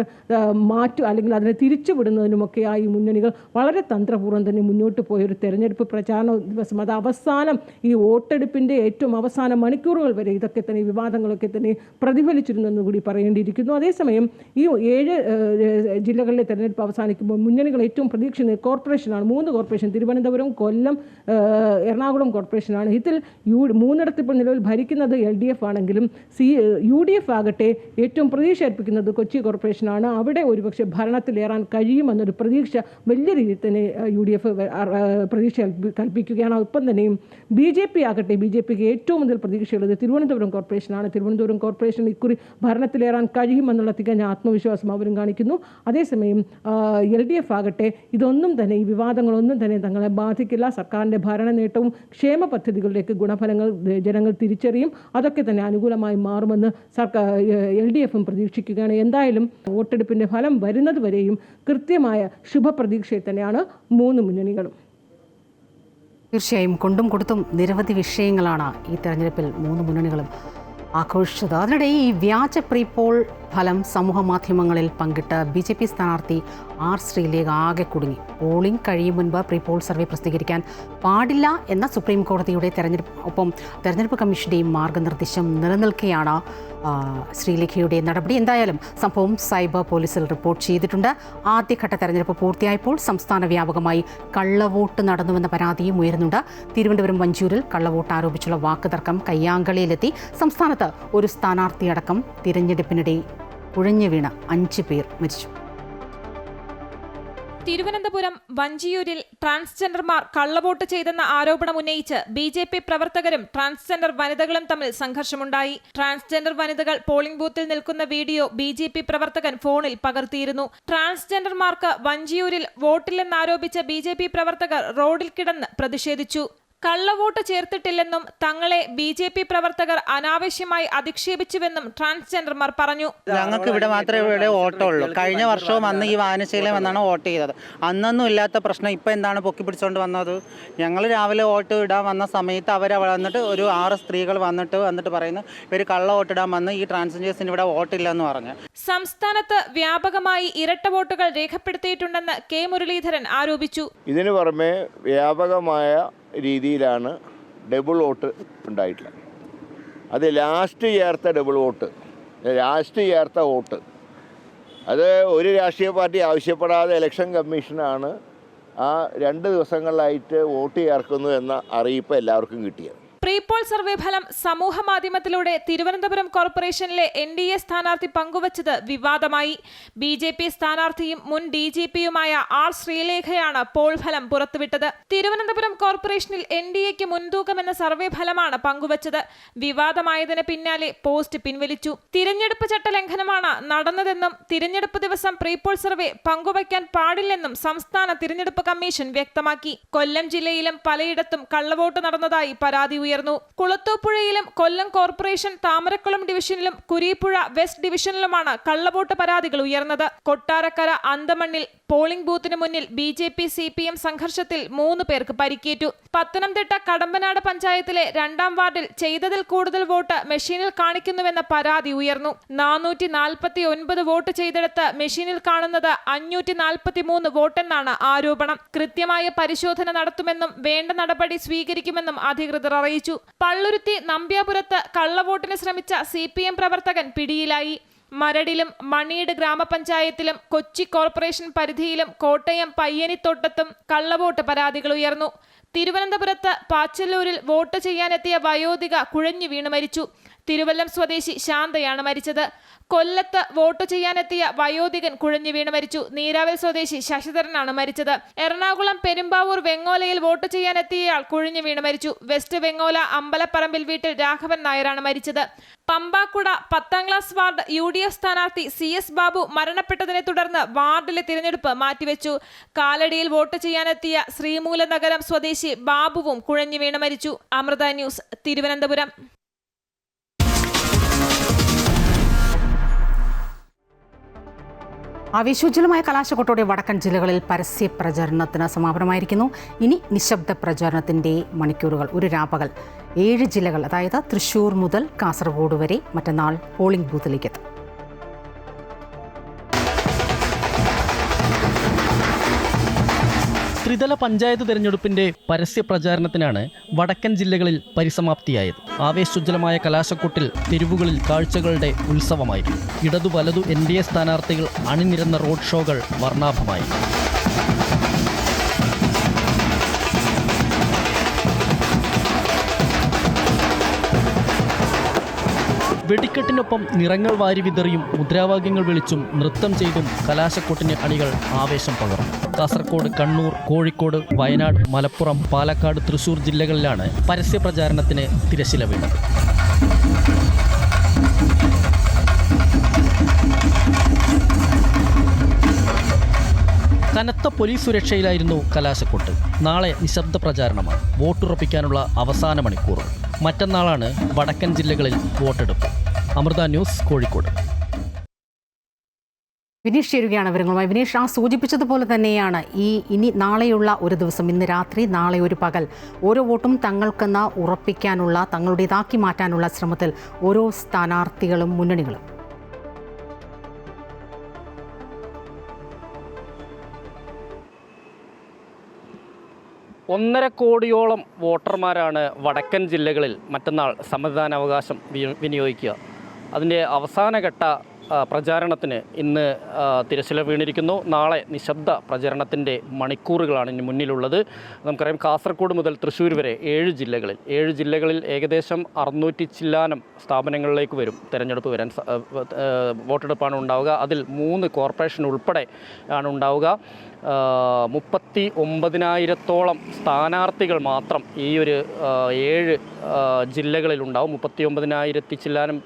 അല്ലെങ്കിൽ അതിനെ തിരിച്ചുവിടുന്നതിനുമൊക്കെയായി മുന്നണികൾ വളരെ തന്ത്രപൂർവ്വം തന്നെ മുന്നോട്ട് പോയൊരു തെരഞ്ഞെടുപ്പ് പ്രചാരണ ദിവസം, അത് അവസാനം ഈ വോട്ടെടുപ്പിൻ്റെ ഏറ്റവും അവസാന മണിക്കൂറുകൾ വരെ ഇതൊക്കെ തന്നെ വിവാദങ്ങളൊക്കെ തന്നെ പ്രതിഫലിച്ചിരുന്നെന്ന് കൂടി പറയേണ്ടിയിരിക്കുന്നു. അതേസമയം ഈ 7 ജില്ലകളിലെ തെരഞ്ഞെടുപ്പ് അവസാനിക്കുമ്പോൾ മുന്നണികൾ ഏറ്റവും പ്രതീക്ഷിക്കുന്നത് കോർപ്പറേഷനാണ്. 3 കോർപ്പറേഷൻ, തിരുവനന്തപുരം, കൊല്ലം, എറണാകുളം കോർപ്പറേഷനാണ്. ഇതിൽ 3 ഇപ്പോൾ നിലവിൽ ഭരിക്കുന്നത് LDF ആണെങ്കിലും UDF ആകട്ടെ ഏറ്റവും പ്രതീക്ഷ അർപ്പിക്കുന്നത് കൊച്ചി കോർപ്പറേഷനാണ്. അവിടെ ഒരുപക്ഷെ ഭരണത്തിലേറാൻ കഴിയുമെന്നൊരു പ്രതീക്ഷ വലിയ രീതിയിൽ തന്നെ UDF പ്രതീക്ഷ കൽപ്പിക്കുകയാണ്. ഒപ്പം തന്നെയും BJPക്ക് ഏറ്റവും കൂടുതൽ പ്രതീക്ഷയുള്ളത് തിരുവനന്തപുരം കോർപ്പറേഷനാണ്. തിരുവനന്തപുരം കോർപ്പറേഷൻ ഇക്കുറി ഭരണത്തിലേറാൻ കഴിയുമെന്നുള്ള തികഞ്ഞ ആത്മവിശ്വാസം അവരും കാണിക്കുന്നു. അതേസമയം LDF ആകട്ടെ ഈ വിവാദങ്ങളൊന്നും തന്നെ തങ്ങളെ ബാധിക്കില്ല. സർക്കാരിൻ്റെ ഭരണ നേട്ടവും ക്ഷേമ പദ്ധതികളിലേക്ക് ഗുണഫലങ്ങൾ ജനങ്ങൾ തിരിച്ചറിയും. അതൊക്കെ തന്നെ അനുകൂലമായി മാറുമെന്ന് LDFും പ്രതീക്ഷിക്കുകയാണ്. എന്തായാലും വോട്ടെടുപ്പിൻ്റെ ഫലം വരുന്നത് വരെയും കൃത്യമായ ശുഭപ്രതീക്ഷയിൽ തന്നെയാണ് 3 മുന്നണികളും. തീർച്ചയായും കൊണ്ടും കൊടുത്തും നിരവധി വിഷയങ്ങളാണ് ഈ തെരഞ്ഞെടുപ്പിൽ 3 മുന്നണികളും ആഘോഷിച്ചത്. അതിനിടെ ഈ വ്യാജ പ്രീപോൾ ഫലം സമൂഹമാധ്യമങ്ങളിൽ പങ്കിട്ട് BJP സ്ഥാനാർത്ഥി R. ശ്രീലേഖ ആകെ കുടുങ്ങി. പോളിംഗ് കഴിയും മുൻപ് പ്രീ പോൾ സർവേ പ്രസിദ്ധീകരിക്കാൻ പാടില്ല എന്ന സുപ്രീം കോടതിയുടെ തെരഞ്ഞെടുപ്പ് കമ്മീഷന്റെയും മാർഗനിർദ്ദേശം നിലനിൽക്കെയാണ് ശ്രീലേഖയുടെ നടപടി. എന്തായാലും സംഭവം സൈബർ പോലീസിൽ റിപ്പോർട്ട് ചെയ്തിട്ടുണ്ട്. ആദ്യഘട്ട തെരഞ്ഞെടുപ്പ് പൂർത്തിയായപ്പോൾ സംസ്ഥാന വ്യാപകമായി കള്ളവോട്ട് നടന്നുവെന്ന പരാതിയും ഉയരുന്നുണ്ട്. തിരുവനന്തപുരം വഞ്ചൂരിൽ കള്ളവോട്ട് ആരോപിച്ചുള്ള വാക്കുതർക്കം കയ്യാങ്കളിയിലെത്തി. സംസ്ഥാനത്ത് ഒരു സ്ഥാനാർത്ഥിയടക്കം തിരഞ്ഞെടുപ്പിനിടെ കുഴഞ്ഞു വീണ് 5 പേർ മരിച്ചു. തിരുവനന്തപുരം വഞ്ചിയൂരിൽ ട്രാൻസ്ജെൻഡർമാർ കള്ളവോട്ട് ചെയ്തെന്ന ആരോപണം ഉന്നയിച്ച് BJP പ്രവർത്തകരും ട്രാൻസ്ജെൻഡർ വനിതകളും തമ്മിൽ സംഘർഷമുണ്ടായി. ട്രാൻസ്ജെൻഡർ വനിതകൾ പോളിംഗ് ബൂത്തിൽ നിൽക്കുന്ന വീഡിയോ BJP പ്രവർത്തകൻ ഫോണിൽ പകർത്തിയിരുന്നു. ട്രാൻസ്ജെൻഡർമാർക്ക് വഞ്ചിയൂരിൽ വോട്ടില്ലെന്നാരോപിച്ച BJP പ്രവർത്തകർ റോഡിൽ കിടന്ന് പ്രതിഷേധിച്ചു. കള്ളവോട്ട് ചേർത്തിട്ടില്ലെന്നും തങ്ങളെ BJP പ്രവർത്തകർ അനാവശ്യമായി അധിക്ഷേപിച്ചുവെന്നും ട്രാൻസ്ജെൻഡർമാർ പറഞ്ഞു. ഞങ്ങൾക്ക് ഇവിടെ മാത്രമേ ഇവിടെ വോട്ടുള്ളൂ. കഴിഞ്ഞ വർഷവും അന്ന് ഈ വായനശീലം വന്നാണ് വോട്ട് ചെയ്തത്. അന്നൊന്നും ഇല്ലാത്ത പ്രശ്നം ഇപ്പം എന്താണ് പൊക്കി പിടിച്ചുകൊണ്ട് വന്നത്? ഞങ്ങൾ രാവിലെ വോട്ട് ഇടാൻ വന്ന സമയത്ത് അവർ വന്നിട്ട് ഒരു 6 സ്ത്രീകൾ വന്നിട്ട് പറയുന്നു ഇവർ കള്ള വോട്ടിടാൻ വന്ന് ഈ ട്രാൻസ്ജെൻഡേഴ്സിന് ഇവിടെ വോട്ടില്ലെന്ന് പറഞ്ഞു. സംസ്ഥാനത്ത് വ്യാപകമായി ഇരട്ട വോട്ടുകൾ രേഖപ്പെടുത്തിയിട്ടുണ്ടെന്ന് K. മുരളീധരൻ ആരോപിച്ചു. ഇതിനു പുറമെ വ്യാപകമായ രീതിയിലാണ് ഡബിൾ വോട്ട് ഉണ്ടായിട്ടുള്ളത്. അത് ലാസ്റ്റ് ചേർത്ത വോട്ട് അത് ഒരു രാഷ്ട്രീയ പാർട്ടി ആവശ്യപ്പെടാതെ ഇലക്ഷൻ കമ്മീഷനാണ് ആ 2 ദിവസങ്ങളിലായിട്ട് വോട്ട് ചേർക്കുന്നു എന്ന അറിയിപ്പ് എല്ലാവർക്കും കിട്ടിയത്. പ്രീപോൾ സർവേ ഫലം സമൂഹ മാധ്യമത്തിലൂടെ തിരുവനന്തപുരം കോർപ്പറേഷനിലെ NDA സ്ഥാനാർത്ഥി പങ്കുവച്ചത് വിവാദമായി. BJP സ്ഥാനാർത്ഥിയും മുൻ DGPയുമായ R. ശ്രീലേഖയാണ് പോൾ ഫലം പുറത്തുവിട്ടത്. തിരുവനന്തപുരം കോർപ്പറേഷനിൽ NDAക്ക് മുൻതൂക്കമെന്ന സർവേ ഫലമാണ് പങ്കുവച്ചത്. വിവാദമായതിന് പിന്നാലെ പോസ്റ്റ് പിൻവലിച്ചു. തിരഞ്ഞെടുപ്പ് ചട്ടലംഘനമാണ് നടന്നതെന്നും തിരഞ്ഞെടുപ്പ് ദിവസം പ്രീപോൾ സർവേ പങ്കുവയ്ക്കാൻ പാടില്ലെന്നും സംസ്ഥാന തിരഞ്ഞെടുപ്പ് കമ്മീഷൻ വ്യക്തമാക്കി. കൊല്ലം ജില്ലയിലും പലയിടത്തും കള്ളവോട്ട് നടന്നതായി പരാതി ഉയർന്നു. കുളത്തൂപ്പുഴയിലും കൊല്ലം കോർപ്പറേഷൻ താമരക്കുളം ഡിവിഷനിലും കുരീപ്പുഴ വെസ്റ്റ് ഡിവിഷനിലുമാണ് കള്ളവോട്ട് പരാതികൾ ഉയർന്നത്. കൊട്ടാരക്കര അന്തമണ്ണിൽ പോളിംഗ് ബൂത്തിന് മുന്നിൽ BJP CPM സംഘർഷത്തിൽ 3 പേർക്ക് പരിക്കേറ്റു. പത്തനംതിട്ട കടമ്പനാട് പഞ്ചായത്തിലെ 2ാം വാർഡിൽ ചെയ്തതിൽ കൂടുതൽ വോട്ട് മെഷീനിൽ കാണിക്കുന്നുവെന്ന പരാതി ഉയർന്നു. 449 വോട്ട് ചെയ്തെടുത്ത് മെഷീനിൽ കാണുന്നത് 543 വോട്ടെന്നാണ് ആരോപണം. കൃത്യമായ പരിശോധന നടത്തുമെന്നും വേണ്ട നടപടി സ്വീകരിക്കുമെന്നും അധികൃതർ അറിയിച്ചു. പള്ളുരുത്തി നമ്പ്യാപുരത്ത് കള്ളവോട്ടിന് ശ്രമിച്ച CPM പ്രവർത്തകൻ പിടിയിലായി. മരടിലും മണിയുടെ ഗ്രാമപഞ്ചായത്തിലും കൊച്ചി കോർപ്പറേഷൻ പരിധിയിലും കോട്ടയം പയ്യനിത്തോട്ടത്തും കള്ളവോട്ട് പരാതികൾ ഉയർന്നു. തിരുവനന്തപുരത്ത് പാച്ചല്ലൂരിൽ വോട്ട് ചെയ്യാനെത്തിയ വയോധിക കുഴഞ്ഞു വീണ് മരിച്ചു. തിരുവല്ലം സ്വദേശി ശാന്തയാണ് മരിച്ചത്. കൊല്ലത്ത് വോട്ട് ചെയ്യാനെത്തിയ വയോധികൻ കുഴഞ്ഞു വീണ് മരിച്ചു. നീരാവൽ സ്വദേശി ശശിധരനാണ് മരിച്ചത്. എറണാകുളം പെരുമ്പാവൂർ വെങ്ങോലയിൽ വോട്ട് ചെയ്യാനെത്തിയയാൾ കുഴഞ്ഞു വീണ് മരിച്ചു. വെസ്റ്റ് വെങ്ങോല അമ്പലപ്പറമ്പിൽ വീട്ടിൽ രാഘവൻ നായരാണ് മരിച്ചത്. പമ്പാക്കുട 10ാം ക്ലാസ് വാർഡ് UDF സ്ഥാനാർത്ഥി CS ബാബു മരണപ്പെട്ടതിനെ തുടർന്ന് വാർഡിലെ തിരഞ്ഞെടുപ്പ് മാറ്റിവെച്ചു. കാലടിയിൽ വോട്ട് ചെയ്യാനെത്തിയ ശ്രീമൂലനഗരം സ്വദേശി ബാബുവും കുഴഞ്ഞു വീണ് മരിച്ചു. അമൃത ന്യൂസ്, തിരുവനന്തപുരം. ആവേശോജ്വലമായ കലാശക്കൊട്ടോടെ വടക്കൻ ജില്ലകളിൽ പരസ്യ പ്രചാരണത്തിന് സമാപനമായിരിക്കുന്നു. ഇനി നിശബ്ദ പ്രചാരണത്തിൻ്റെ മണിക്കൂറുകൾ. ഒരു രാപ്പകൽ 7 ജില്ലകൾ, അതായത് തൃശ്ശൂർ മുതൽ കാസർഗോഡ് വരെ മറ്റന്നാൾ പോളിംഗ് ബൂത്തിലേക്ക് എത്തും. ത്രിതല പഞ്ചായത്ത് തെരഞ്ഞെടുപ്പിന്റെ പരസ്യ പ്രചാരണത്തിനാണ് വടക്കൻ ജില്ലകളിൽ പരിസമാപ്തിയായത്. ആവേശോജ്വലമായ കലാശക്കൊട്ടിൽ തെരുവുകളിൽ കാഴ്ചകളുടെ ഉത്സവമായിരുന്നു. ഇടതു വലതു NDA സ്ഥാനാർത്ഥികൾ അണിനിരന്ന റോഡ് ഷോകൾ വർണ്ണാഭമായി. വെടിക്കെട്ടിനൊപ്പം നിറങ്ങൾ വാരി വിതറിയും മുദ്രാവാക്യങ്ങൾ വിളിച്ചും നൃത്തം ചെയ്തും കലാശക്കൊട്ടിന് അണികൾ ആവേശം പകർന്നു. കാസർഗോഡ്, കണ്ണൂർ, കോഴിക്കോട്, വയനാട്, മലപ്പുറം, പാലക്കാട്, തൃശൂർ ജില്ലകളിലാണ് പരസ്യ പ്രചാരണത്തിന് തിരശ്ശീല വീണത്. കനത്ത പോലീസ് സുരക്ഷയിലായിരുന്നു കലാശക്കൊട്ട്. നാളെ നിശബ്ദ പ്രചാരണമാണ്. വോട്ടുറപ്പിക്കാനുള്ള അവസാന മണിക്കൂറുകൾ. മറ്റന്നാളാണ് വടക്കൻ ജില്ലകളിൽ വോട്ടെടുപ്പ്. അമൃത ന്യൂസ്, കോഴിക്കോട്. വിനീഷ് ചേരുകയാണ് വിവരങ്ങളുമായി. വിനീഷ്, സൂചിപ്പിച്ചതുപോലെ തന്നെയാണ് ഇനി നാളെയുള്ള ഒരു ദിവസം, ഇന്ന് രാത്രി നാളെ ഒരു പകൽ, ഓരോ വോട്ടും തങ്ങൾക്കെന്ന് ഉറപ്പിക്കാനുള്ള, തങ്ങളുടേതാക്കി മാറ്റാനുള്ള ശ്രമത്തിൽ ഓരോ സ്ഥാനാർത്ഥികളും മുന്നണികളും. 1.5 കോടിയോളം വോട്ടർമാരാണ് വടക്കൻ ജില്ലകളിൽ മറ്റന്നാൾ സമ്മതിദാനാവകാശം വിനിയോഗിക്കുക. അതിൻ്റെ അവസാനഘട്ട പ്രചാരണത്തിന് ഇന്ന് തിരശ്ശീല വീണിരിക്കുന്നു. നാളെ നിശബ്ദ പ്രചരണത്തിൻ്റെ മണിക്കൂറുകളാണ് ഇനി മുന്നിലുള്ളത്. നമുക്കറിയാം കാസർഗോഡ് മുതൽ തൃശ്ശൂർ വരെ 7 ജില്ലകളിൽ ഏകദേശം 600 ചില്ലാനം സ്ഥാപനങ്ങളിലേക്ക് വരും തിരഞ്ഞെടുപ്പ് വരാൻ. വോട്ടെടുപ്പാണ് ഉണ്ടാവുക. അതിൽ 3 കോർപ്പറേഷൻ ഉൾപ്പെടെ ആണ് ഉണ്ടാവുക. 39,000-ഓളം സ്ഥാനാർത്ഥികൾ മാത്രം ഈ ഒരു 7 ജില്ലകളിലുണ്ടാവും. 39,000 ചില്ലാനം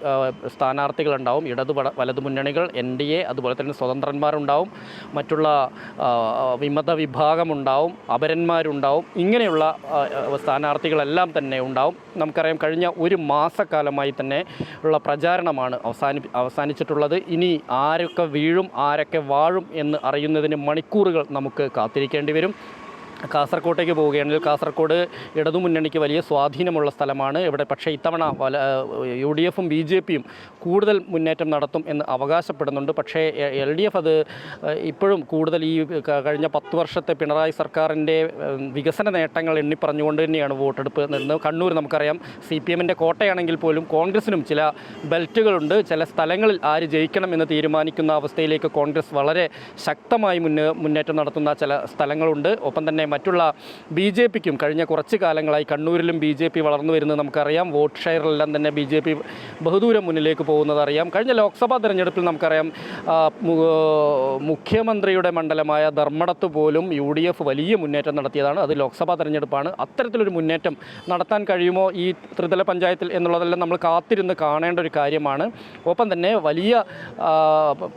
സ്ഥാനാർത്ഥികളുണ്ടാവും. വലതു മുന്നണികൾ, NDA, അതുപോലെ തന്നെ സ്വതന്ത്രന്മാരുണ്ടാവും, മറ്റുള്ള വിമത വിഭാഗമുണ്ടാവും, അപരന്മാരുണ്ടാവും. ഇങ്ങനെയുള്ള സ്ഥാനാർത്ഥികളെല്ലാം തന്നെ ഉണ്ടാവും. നമുക്കറിയാം കഴിഞ്ഞ 1 മാസക്കാലമായി തന്നെ ഉള്ള പ്രചാരണമാണ് അവസാനിച്ചിട്ടുള്ളത്. ഇനി ആരൊക്കെ വീഴും ആരൊക്കെ വാഴും എന്ന് അറിയുന്നതിന് മണിക്കൂറുകൾ നമുക്ക് കാത്തിരിക്കേണ്ടി വരും. കാസർകോട്ടേക്ക് പോവുകയാണെങ്കിൽ കാസർഗോഡ് ഇടതുമുന്നണിക്ക് വലിയ സ്വാധീനമുള്ള സ്ഥലമാണ്. ഇവിടെ പക്ഷേ ഇത്തവണ UDFും BJPയും കൂടുതൽ മുന്നേറ്റം നടത്തും എന്ന് അവകാശപ്പെടുന്നുണ്ട്. പക്ഷേ LDF അത് ഇപ്പോഴും കൂടുതൽ ഈ കഴിഞ്ഞ 10 വർഷത്തെ പിണറായി സർക്കാരിൻ്റെ വികസന നേട്ടങ്ങൾ എണ്ണിപ്പറഞ്ഞുകൊണ്ട് തന്നെയാണ് വോട്ടെടുപ്പ് നടന്നത്. കണ്ണൂർ നമുക്കറിയാം CPMൻ്റെ കോട്ടയാണെങ്കിൽ പോലും കോൺഗ്രസിനും ചില ബെൽറ്റുകളുണ്ട്. ചില സ്ഥലങ്ങളിൽ ആര് ജയിക്കണം എന്ന് തീരുമാനിക്കുന്ന അവസ്ഥയിലേക്ക് കോൺഗ്രസ് വളരെ ശക്തമായി മുന്നേറ്റം നടത്തുന്ന ചില സ്ഥലങ്ങളുണ്ട്. ഒപ്പം തന്നെ മറ്റുള്ള BJPക്കും കഴിഞ്ഞ കുറച്ച് കാലങ്ങളായി കണ്ണൂരിലും BJP വളർന്നു വരുന്നത് നമുക്കറിയാം. വോട്ട് ഷെയറിലെല്ലാം തന്നെ BJP ബഹുദൂരം മുന്നിലേക്ക് പോകുന്നത് അറിയാം. കഴിഞ്ഞ ലോക്സഭാ തെരഞ്ഞെടുപ്പിൽ നമുക്കറിയാം മുഖ്യമന്ത്രിയുടെ മണ്ഡലമായ ധർമ്മടത്ത് പോലും UDF വലിയ മുന്നേറ്റം നടത്തിയതാണ്. അത് ലോക്സഭാ തെരഞ്ഞെടുപ്പാണ്. അത്തരത്തിലൊരു മുന്നേറ്റം നടത്താൻ കഴിയുമോ ഈ ത്രിതല പഞ്ചായത്തിൽ എന്നുള്ളതെല്ലാം നമ്മൾ കാത്തിരുന്ന് കാണേണ്ട ഒരു കാര്യമാണ്. ഒപ്പം തന്നെ വലിയ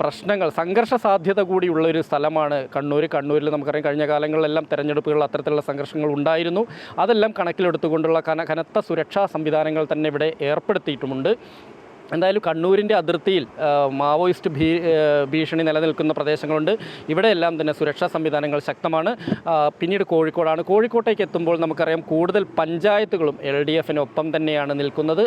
പ്രശ്നങ്ങൾ, സംഘർഷ സാധ്യത കൂടിയുള്ള ഒരു സ്ഥലമാണ് കണ്ണൂരിൽ നമുക്കറിയാം കഴിഞ്ഞ കാലങ്ങളിലെല്ലാം തെരഞ്ഞെടുപ്പ് അത്തരത്തിലുള്ള സംഘർഷങ്ങൾ ഉണ്ടായിരുന്നു. അതെല്ലാം കണക്കിലെടുത്തുകൊണ്ടുള്ള കനത്ത സുരക്ഷാ സംവിധാനങ്ങൾ തന്നെ ഇവിടെ ഏർപ്പെടുത്തിയിട്ടുമുണ്ട്. എന്തായാലും കണ്ണൂരിൻ്റെ അതിർത്തിയിൽ മാവോയിസ്റ്റ് ഭീഷണി നിലനിൽക്കുന്ന പ്രദേശങ്ങളുണ്ട്. ഇവിടെയെല്ലാം തന്നെ സുരക്ഷാ സംവിധാനങ്ങൾ ശക്തമാണ്. പിന്നീട് കോഴിക്കോട്ടേക്ക് എത്തുമ്പോൾ നമുക്കറിയാം കൂടുതൽ പഞ്ചായത്തുകളും LDFനൊപ്പം തന്നെയാണ് നിൽക്കുന്നത്.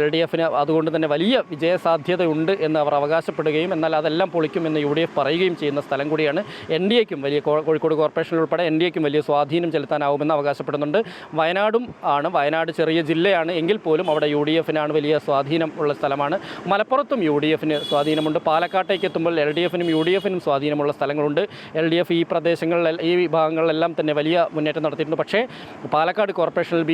LDFന് അതുകൊണ്ട് തന്നെ വലിയ വിജയസാധ്യതയുണ്ട് എന്ന് അവർ അവകാശപ്പെടുകയും എന്നാൽ അതെല്ലാം പൊളിക്കുമെന്ന് UDF പറയുകയും ചെയ്യുന്ന സ്ഥലം കൂടിയാണ്. NDAക്കും വലിയ കോഴിക്കോട് കോർപ്പറേഷൻ ഉൾപ്പെടെ NDAക്കും വലിയ സ്വാധീനം ചെലുത്താനാവുമെന്ന് അവകാശപ്പെടുന്നുണ്ട്. വയനാട് ചെറിയ ജില്ലയാണ് എങ്കിൽ പോലും അവിടെ UDFനാണ് വലിയ സ്വാധീനം ഉള്ള സ്ഥലമാണ്. മലപ്പുറത്തും UDFന് സ്വാധീനമുണ്ട്. പാലക്കാട്ടേക്ക് എത്തുമ്പോൾ LDFനും UDFനും സ്വാധീനമുള്ള സ്ഥലങ്ങളുണ്ട്. LDF ഈ പ്രദേശങ്ങളിൽ ഈ ഭാഗങ്ങളിലെല്ലാം തന്നെ വലിയ മുന്നേറ്റം നടത്തിയിട്ടുണ്ട്. പക്ഷേ പാലക്കാട് കോർപ്പറേഷനിൽ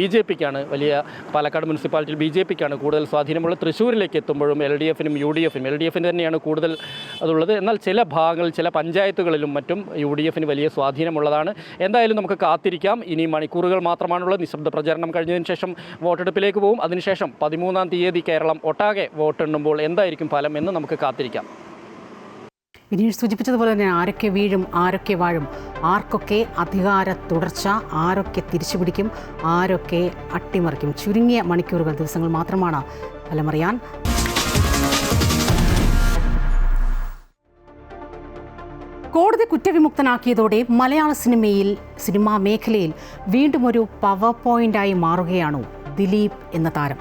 പാലക്കാട് മുനിസിപ്പാലിറ്റിയിൽ BJPക്കാണ് കൂടുതൽ സ്വാധീനമുള്ളത്. തൃശ്ശൂരിലേക്ക് എത്തുമ്പോഴും LDFനും LDFന് തന്നെയാണ് കൂടുതൽ അതുള്ളത്. എന്നാൽ ചില ഭാഗങ്ങളിൽ ചില പഞ്ചായത്തുകളിലും മറ്റും UDFന് വലിയ സ്വാധീനമുള്ളതാണ്. എന്തായാലും നമുക്ക് കാത്തിരിക്കാം. ഇനി മണിക്കൂറുകൾ മാത്രമാണുള്ളത്. നിശബ്ദ പ്രചാരണം കഴിഞ്ഞതിന് ശേഷം വോട്ടെടുപ്പിലേക്ക് പോകും. അതിനുശേഷം 13-ാം തീയതി കേരളം ഒട്ടാകെ വോട്ടെണ്ണുമ്പോൾ എന്തായിരിക്കും ഫലം എന്ന് നമുക്ക് കാത്തിരിക്കാം. വിനീഷ് സൂചിപ്പിച്ചതുപോലെ തന്നെ ആരൊക്കെ വീഴും ആരൊക്കെ വാഴും, ആർക്കൊക്കെ അധികാര തുടർച്ച, ആരൊക്കെ തിരിച്ചുപിടിക്കും, ആരൊക്കെ അട്ടിമറിക്കും. ചുരുങ്ങിയ മണിക്കൂറുകൾ, ദിവസങ്ങൾ മാത്രമാണ് ഫലമറിയാൻ. കോടതി കുറ്റവിമുക്തനാക്കിയതോടെ മലയാള സിനിമാ മേഖലയിൽ വീണ്ടും ഒരു പവർ പോയിന്റായി മാറുകയാണോ ദിലീപ് എന്ന താരം?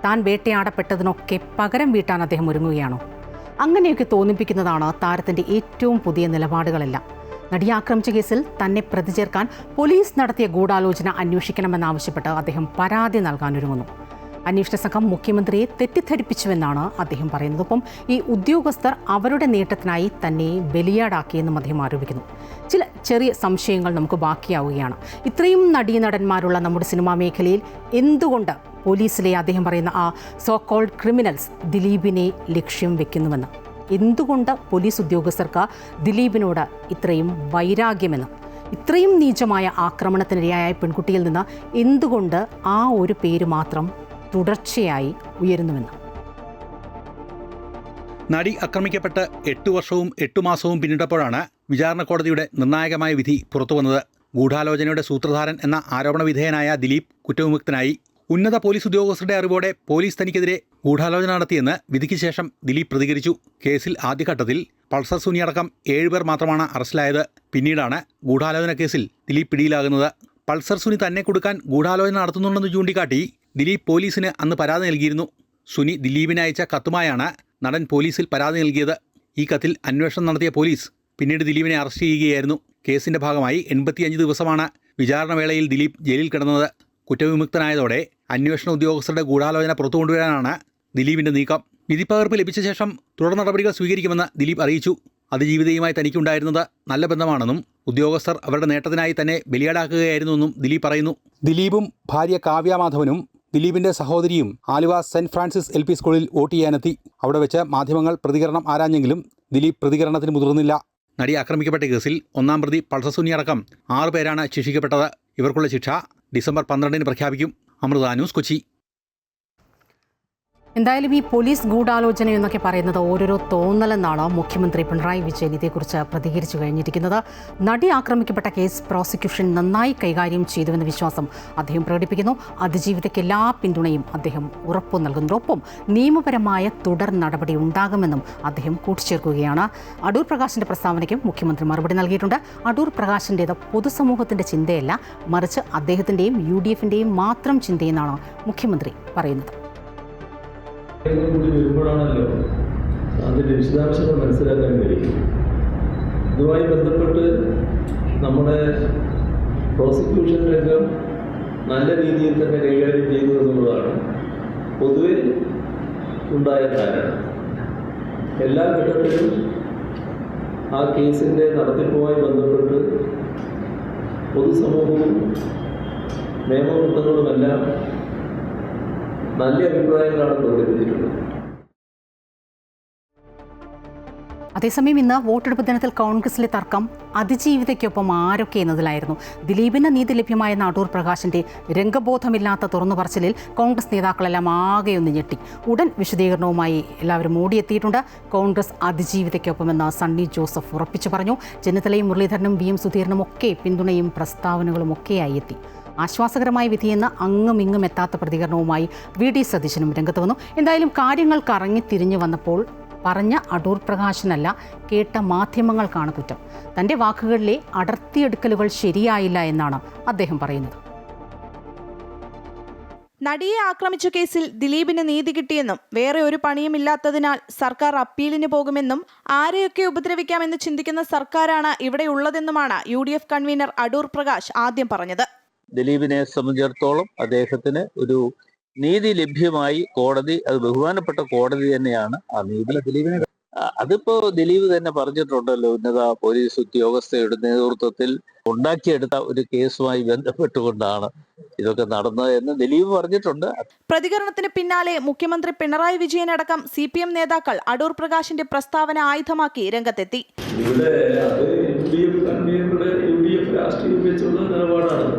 താൻ വേട്ടയാടപ്പെട്ടതിനൊക്കെ പകരം വീട്ടാൻ അദ്ദേഹം ഒരുങ്ങുകയാണോ? അങ്ങനെയൊക്കെ തോന്നിപ്പിക്കുന്നതാണ് താരത്തിൻ്റെ ഏറ്റവും പുതിയ നിലപാടുകളെല്ലാം. നടിയെ ആക്രമിച്ച കേസിൽ തന്നെ പ്രതി ചേർക്കാൻ പോലീസ് നടത്തിയ ഗൂഢാലോചന അന്വേഷിക്കണമെന്നാവശ്യപ്പെട്ട് അദ്ദേഹം പരാതി നൽകാനൊരുങ്ങുന്നു. അന്വേഷണ സംഘം മുഖ്യമന്ത്രിയെ തെറ്റിദ്ധരിപ്പിച്ചുവെന്നാണ് അദ്ദേഹം പറയുന്നത്. ഒപ്പം ഈ ഉദ്യോഗസ്ഥർ അവരുടെ നേട്ടത്തിനായി തന്നെ ബലിയാടാക്കിയെന്നും അദ്ദേഹം ആരോപിക്കുന്നു. ചില ചെറിയ സംശയങ്ങൾ നമുക്ക് ബാക്കിയാവുകയാണ്. ഇത്രയും നടീനടന്മാരുള്ള നമ്മുടെ സിനിമാ മേഖലയിൽ എന്തുകൊണ്ട് പോലീസിലെ അദ്ദേഹം പറയുന്ന ആ സോ കോൾഡ് ക്രിമിനൽസ് ദിലീപിനെ ലക്ഷ്യം വെക്കുന്നുവെന്ന്? എന്തുകൊണ്ട് പോലീസ് ഉദ്യോഗസ്ഥർക്ക് ദിലീപിനോട് ഇത്രയും വൈരാഗ്യമെന്ന്? ഇത്രയും നീചമായ ആക്രമണത്തിനിരയായ പെൺകുട്ടിയിൽ നിന്ന് എന്തുകൊണ്ട് ആ ഒരു പേര് മാത്രം തുടർച്ചയായി ഉയരുന്നുവെന്ന്? നടി ആക്രമിക്കപ്പെട്ട് 8 വർഷവും 8 മാസവും പിന്നിട്ടപ്പോഴാണ് വിചാരണ കോടതിയുടെ നിർണായകമായ വിധി പുറത്തുവന്നത്. ഗൂഢാലോചനയുടെ സൂത്രധാരൻ എന്ന ആരോപണ വിധേയനായ ദിലീപ് കുറ്റവിമുക്തനായി. ഉന്നത പോലീസ് ഉദ്യോഗസ്ഥരുടെ അറിവോടെ പോലീസ് തനിക്കെതിരെ ഗൂഢാലോചന നടത്തിയെന്ന് വിധിക്ക് ശേഷം ദിലീപ് പ്രതികരിച്ചു. കേസിൽ ആദ്യഘട്ടത്തിൽ പൾസർ സുനി അടക്കം 7 പേർ മാത്രമാണ് അറസ്റ്റിലായത്. പിന്നീടാണ് ഗൂഢാലോചന കേസിൽ ദിലീപ് പിടിയിലാകുന്നത്. പൾസർ സുനി തന്നെ കൊടുക്കാൻ ഗൂഢാലോചന നടത്തുന്നുണ്ടെന്ന് ചൂണ്ടിക്കാട്ടി ദിലീപ് പോലീസിന് അന്ന് പരാതി നൽകിയിരുന്നു. സുനി ദിലീപിന് അയച്ച കത്തുമായാണ് നടൻ പോലീസിൽ പരാതി നൽകിയത്. ഈ കത്തിൽ അന്വേഷണം നടത്തിയ പോലീസ് പിന്നീട് ദിലീപിനെ അറസ്റ്റ് ചെയ്യുകയായിരുന്നു. കേസിന്റെ ഭാഗമായി 85 ദിവസമാണ് വിചാരണ വേളയിൽ ദിലീപ് ജയിലിൽ കിടന്നത് കുറ്റവിമുക്തനായതോടെ അന്വേഷണ ഉദ്യോഗസ്ഥരുടെ ഗൂഢാലോചന പുറത്തു കൊണ്ടുവരാനാണ് ദിലീപിന്റെ നീക്കം. വിധിപ്പകർപ്പ് ലഭിച്ച ശേഷം തുടർ നടപടികൾ സ്വീകരിക്കുമെന്ന് ദിലീപ് അറിയിച്ചു. അതിജീവിതയുമായി തനിക്കുണ്ടായിരുന്നത് നല്ല ബന്ധമാണെന്നും ഉദ്യോഗസ്ഥർ അവരുടെ നേട്ടത്തിനായി തന്നെ ബലിയാടാക്കുകയായിരുന്നുവെന്നും ദിലീപ് പറയുന്നു. ദിലീപും ഭാര്യ കാവ്യ മാധവനും ദിലീപിന്റെ സഹോദരിയും ആലുവ സെന്റ് ഫ്രാൻസിസ് LP സ്കൂളിൽ വോട്ട് ചെയ്യാനെത്തി. അവിടെ വെച്ച് മാധ്യമങ്ങൾ പ്രതികരണം ആരാഞ്ഞെങ്കിലും ദിലീപ് പ്രതികരണത്തിന് മുതിർന്നില്ല. നടി ആക്രമിക്കപ്പെട്ട കേസിൽ 1-ാം പ്രതി പൾസസുനി അടക്കം 6 പേരാണ് ശിക്ഷിക്കപ്പെട്ടത്. ഇവർക്കുള്ള ശിക്ഷ ഡിസംബർ 12-ന് പ്രഖ്യാപിക്കും. അമൃത ന്യൂസ്, കൊച്ചി. എന്തായാലും ഈ പോലീസ് ഗൂഢാലോചന എന്നൊക്കെ പറയുന്നത് ഓരോരോ തോന്നലെന്നാണ് മുഖ്യമന്ത്രി പിണറായി വിജയൻ ഇതേക്കുറിച്ച് പ്രതികരിച്ചു കഴിഞ്ഞിരിക്കുന്നത്. നടി ആക്രമിക്കപ്പെട്ട കേസ് പ്രോസിക്യൂഷൻ നന്നായി കൈകാര്യം ചെയ്തുവെന്ന വിശ്വാസം അദ്ദേഹം പ്രകടിപ്പിക്കുന്നു. അതിജീവിതയ്ക്ക് എല്ലാ പിന്തുണയും അദ്ദേഹം ഉറപ്പു നൽകുന്നു. ഒപ്പം നിയമപരമായ തുടർ നടപടി ഉണ്ടാകുമെന്നും അദ്ദേഹം കൂട്ടിച്ചേർക്കുകയാണ്. അടൂർ പ്രകാശിന്റെ പ്രസ്താവനയ്ക്കും മുഖ്യമന്ത്രി മറുപടി നൽകിയിട്ടുണ്ട്. അടൂർ പ്രകാശിൻ്റേത് പൊതുസമൂഹത്തിന്റെ ചിന്തയല്ല, മറിച്ച് അദ്ദേഹത്തിൻ്റെയും UDFിൻ്റെയും മാത്രം ചിന്തയെന്നാണ് മുഖ്യമന്ത്രി പറയുന്നത്. വരുമ്പോഴാണല്ലോ അതിൻ്റെ വിശദാംശങ്ങൾ മനസ്സിലാക്കാൻ കഴിയും. ഇതുമായി ബന്ധപ്പെട്ട് നമ്മുടെ പ്രോസിക്യൂഷൻ രംഗം നല്ല രീതിയിൽ തന്നെ കൈകാര്യം ചെയ്തു എന്നുള്ളതാണ് പൊതുവെ ഉണ്ടായ ധാരണ. എല്ലാ ഘട്ടത്തിലും ആ കേസിൻ്റെ നടത്തിപ്പുമായി ബന്ധപ്പെട്ട് പൊതുസമൂഹവും നിയമവൃത്തങ്ങളുമെല്ലാം നല്ല അഭിപ്രായങ്ങളാണ് പ്രകടിപ്പിച്ചിട്ടുള്ളത്. അതേസമയം ഇന്ന് വോട്ടെടുപ്പ് ദിനത്തിൽ കോൺഗ്രസിലെ തർക്കം അതിജീവിതയ്ക്കൊപ്പം ആരൊക്കെ എന്നതിലായിരുന്നു. ദിലീപിന് നീതി ലഭ്യമായെന്ന അടൂർ പ്രകാശിന്റെ രംഗബോധമില്ലാത്ത തുറന്നുപറച്ചിലിൽ കോൺഗ്രസ് നേതാക്കളെല്ലാം ആകെയൊന്ന് ഞെട്ടി. ഉടൻ വിശദീകരണവുമായി എല്ലാവരും ഓടിയെത്തിയിട്ടുണ്ട്. കോൺഗ്രസ് അതിജീവിതയ്ക്കൊപ്പമെന്ന് സണ്ണി ജോസഫ് ഉറപ്പിച്ചു പറഞ്ഞു. ചെന്നിത്തലയും മുരളീധരനും VM സുധീരനും ഒക്കെ പിന്തുണയും പ്രസ്താവനകളും ഒക്കെയായി എത്തി. ആശ്വാസകരമായ വിധിയെന്ന് അങ്ങും ഇങ്ങും എത്താത്ത പ്രതികരണവുമായി VD സതീശനും രംഗത്ത് വന്നു. എന്തായാലും കാര്യങ്ങൾ കറങ്ങിത്തിരിഞ്ഞു വന്നപ്പോൾ പറഞ്ഞ അടൂർ പ്രകാശനല്ല, കേട്ട മാധ്യമങ്ങൾക്കാണ് കുറ്റം. തൻ്റെ വാക്കുകളിലെ അടർത്തിയെടുക്കലുകൾ ശരിയായില്ല എന്നാണ് അദ്ദേഹം പറയുന്നത്. നടിയെ ആക്രമിച്ച കേസിൽ ദിലീപിന് നീതി കിട്ടിയെന്നും വേറെ ഒരു പണിയുമില്ലാത്തതിനാൽ സർക്കാർ അപ്പീലിന് പോകുമെന്നും ആരെയൊക്കെ ഉപദ്രവിക്കാമെന്ന് ചിന്തിക്കുന്ന സർക്കാരാണ് ഇവിടെയുള്ളതെന്നുമാണ് UDF കൺവീനർ അടൂർ പ്രകാശ് ആദ്യം പറഞ്ഞത്. ദിലീപിനെ സംബന്ധിച്ചിടത്തോളം അദ്ദേഹത്തിന് ഒരു നീതി ലഭ്യമായി. കോടതി, അത് ബഹുമാനപ്പെട്ട കോടതി തന്നെയാണ് ആ നീതി. ദിലീപിനെ അതിപ്പോ ദിലീപ് തന്നെ പറഞ്ഞിട്ടുണ്ടല്ലോ, ഉന്നത പോലീസ് ഉദ്യോഗസ്ഥയുടെ നേതൃത്വത്തിൽ ഉണ്ടാക്കിയെടുത്ത ഒരു കേസുമായി ബന്ധപ്പെട്ടുകൊണ്ടാണ് ഇതൊക്കെ നടന്നത് എന്ന് ദിലീപ് പറഞ്ഞിട്ടുണ്ട്. പ്രതികരണത്തിന് പിന്നാലെ മുഖ്യമന്ത്രി പിണറായി വിജയൻ അടക്കം CPM നേതാക്കൾ അടൂർ പ്രകാശിന്റെ പ്രസ്താവന ആയുധമാക്കി രംഗത്തെത്തി. ഇവിടെ അത് UDF രാഷ്ട്രീയം വെച്ചുള്ള നിലപാടാണ്.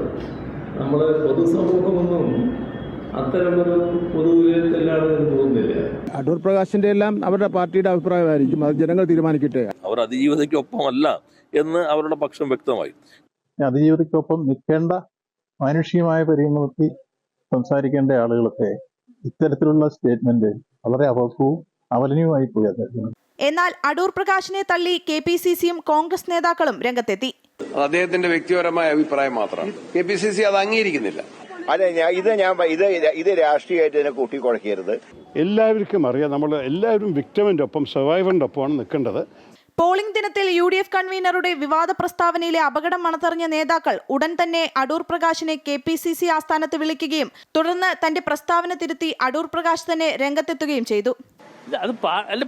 നമ്മളെ പൊതുസമൂഹമൊന്നും അത്തരമൊരു പൊതുവിലെല്ലാണെന്ന് തോന്നുന്നില്ല. അടൂർ പ്രകാശിന്റെ എല്ലാം അവരുടെ പാർട്ടിയുടെ അഭിപ്രായമായിരിക്കും, അത് ജനങ്ങൾ തീരുമാനിക്കട്ടെ. അവർ അതിജീവിതയ്ക്കൊപ്പമല്ല എന്ന് അവരുടെ പക്ഷം വ്യക്തമായി. അതിജീവിതയ്ക്കൊപ്പം നിൽക്കേണ്ട മാനുഷികമായ പരിഗണനത്തിൽ സംസാരിക്കേണ്ട ആളുകളൊക്കെ ഇത്തരത്തിലുള്ള സ്റ്റേറ്റ്മെന്റ് വളരെ അപക്വവും അവലനീയമായി പോയി. എന്നാൽ അടൂർ പ്രകാശിനെ തള്ളി KPCCയും കോൺഗ്രസ് നേതാക്കളും രംഗത്തെത്തി. അദ്ദേഹത്തിന്റെ വ്യക്തിപരമായ അഭിപ്രായം മാത്രമാണ്. KPCC അത് അംഗീകരിക്കുന്നില്ല. അതെ, ഇത് രാഷ്ട്രീയമായിട്ട് ഇതിനെ കൂട്ടിക്കുഴക്കരുത്. എല്ലാവർക്കും അറിയാം, നമ്മൾ എല്ലാവരും വിക്ടിമിന്റെ ഒപ്പം സർവൈവറിന്റെ ഒപ്പമാണ് നിൽക്കേണ്ടത്. പോളിംഗ് ദിനത്തിൽ UDF കൺവീനറുടെ വിവാദ പ്രസ്താവനയിലെ അപകടം മണത്തറിഞ്ഞ നേതാക്കൾ ഉടൻ തന്നെ അടൂർ പ്രകാശിനെ KPCC ആസ്ഥാനത്ത് വിളിക്കുകയും തുടർന്ന് തന്റെ പ്രസ്താവന തിരുത്തി അടൂർ പ്രകാശ് തന്നെ രംഗത്തെത്തുകയും ചെയ്തു. അത്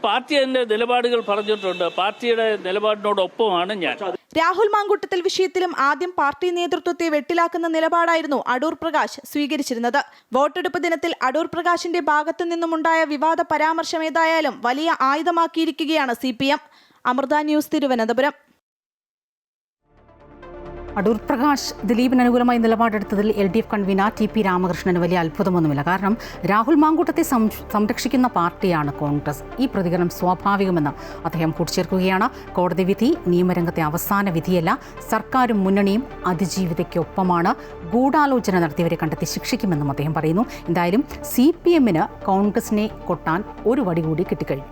പാർട്ടി അതിന്റെ നിലപാടുകൾ പറഞ്ഞിട്ടുണ്ട്. പാർട്ടിയുടെ നിലപാടിനോടൊപ്പമാണ് ഞാൻ. രാഹുൽ മാങ്കൂട്ടത്തിൽ വിഷയത്തിലും ആദ്യം പാർട്ടി നേതൃത്വത്തെ വെട്ടിലാക്കുന്ന നിലപാടായിരുന്നു അടൂർ പ്രകാശ് സ്വീകരിച്ചിരുന്നത്. വോട്ടെടുപ്പ് ദിനത്തിൽ അടൂർ പ്രകാശിന്റെ ഭാഗത്തു നിന്നുമുണ്ടായ വിവാദ പരാമർശം ഏതായാലും വലിയ ആയുധമാക്കിയിരിക്കുകയാണ് CPM. അമൃത ന്യൂസ്, തിരുവനന്തപുരം. അടൂർ പ്രകാശ് ദിലീപിന് അനുകൂലമായി നിലപാടെടുത്തതിൽ LDF കൺവീനർ TP രാമകൃഷ്ണന് വലിയ അത്ഭുതമൊന്നുമില്ല. കാരണം രാഹുൽ മാങ്കൂട്ടത്തെ സംരക്ഷിക്കുന്ന പാർട്ടിയാണ് കോൺഗ്രസ്. ഈ പ്രതികരണം സ്വാഭാവികമെന്ന് അദ്ദേഹം കൂട്ടിച്ചേർക്കുകയാണ്. കോടതി വിധി നിയമരംഗത്തെ അവസാന വിധിയല്ല. സർക്കാരും മുന്നണിയും അതിജീവിതയ്ക്കൊപ്പമാണ്. ഗൂഢാലോചന നടത്തിയവരെ കണ്ടെത്തി ശിക്ഷിക്കുമെന്നും അദ്ദേഹം പറയുന്നു. എന്തായാലും CPMന് കോൺഗ്രസിനെ കൊട്ടാൻ ഒരു വടി കൂടി കിട്ടിക്കഴിഞ്ഞു.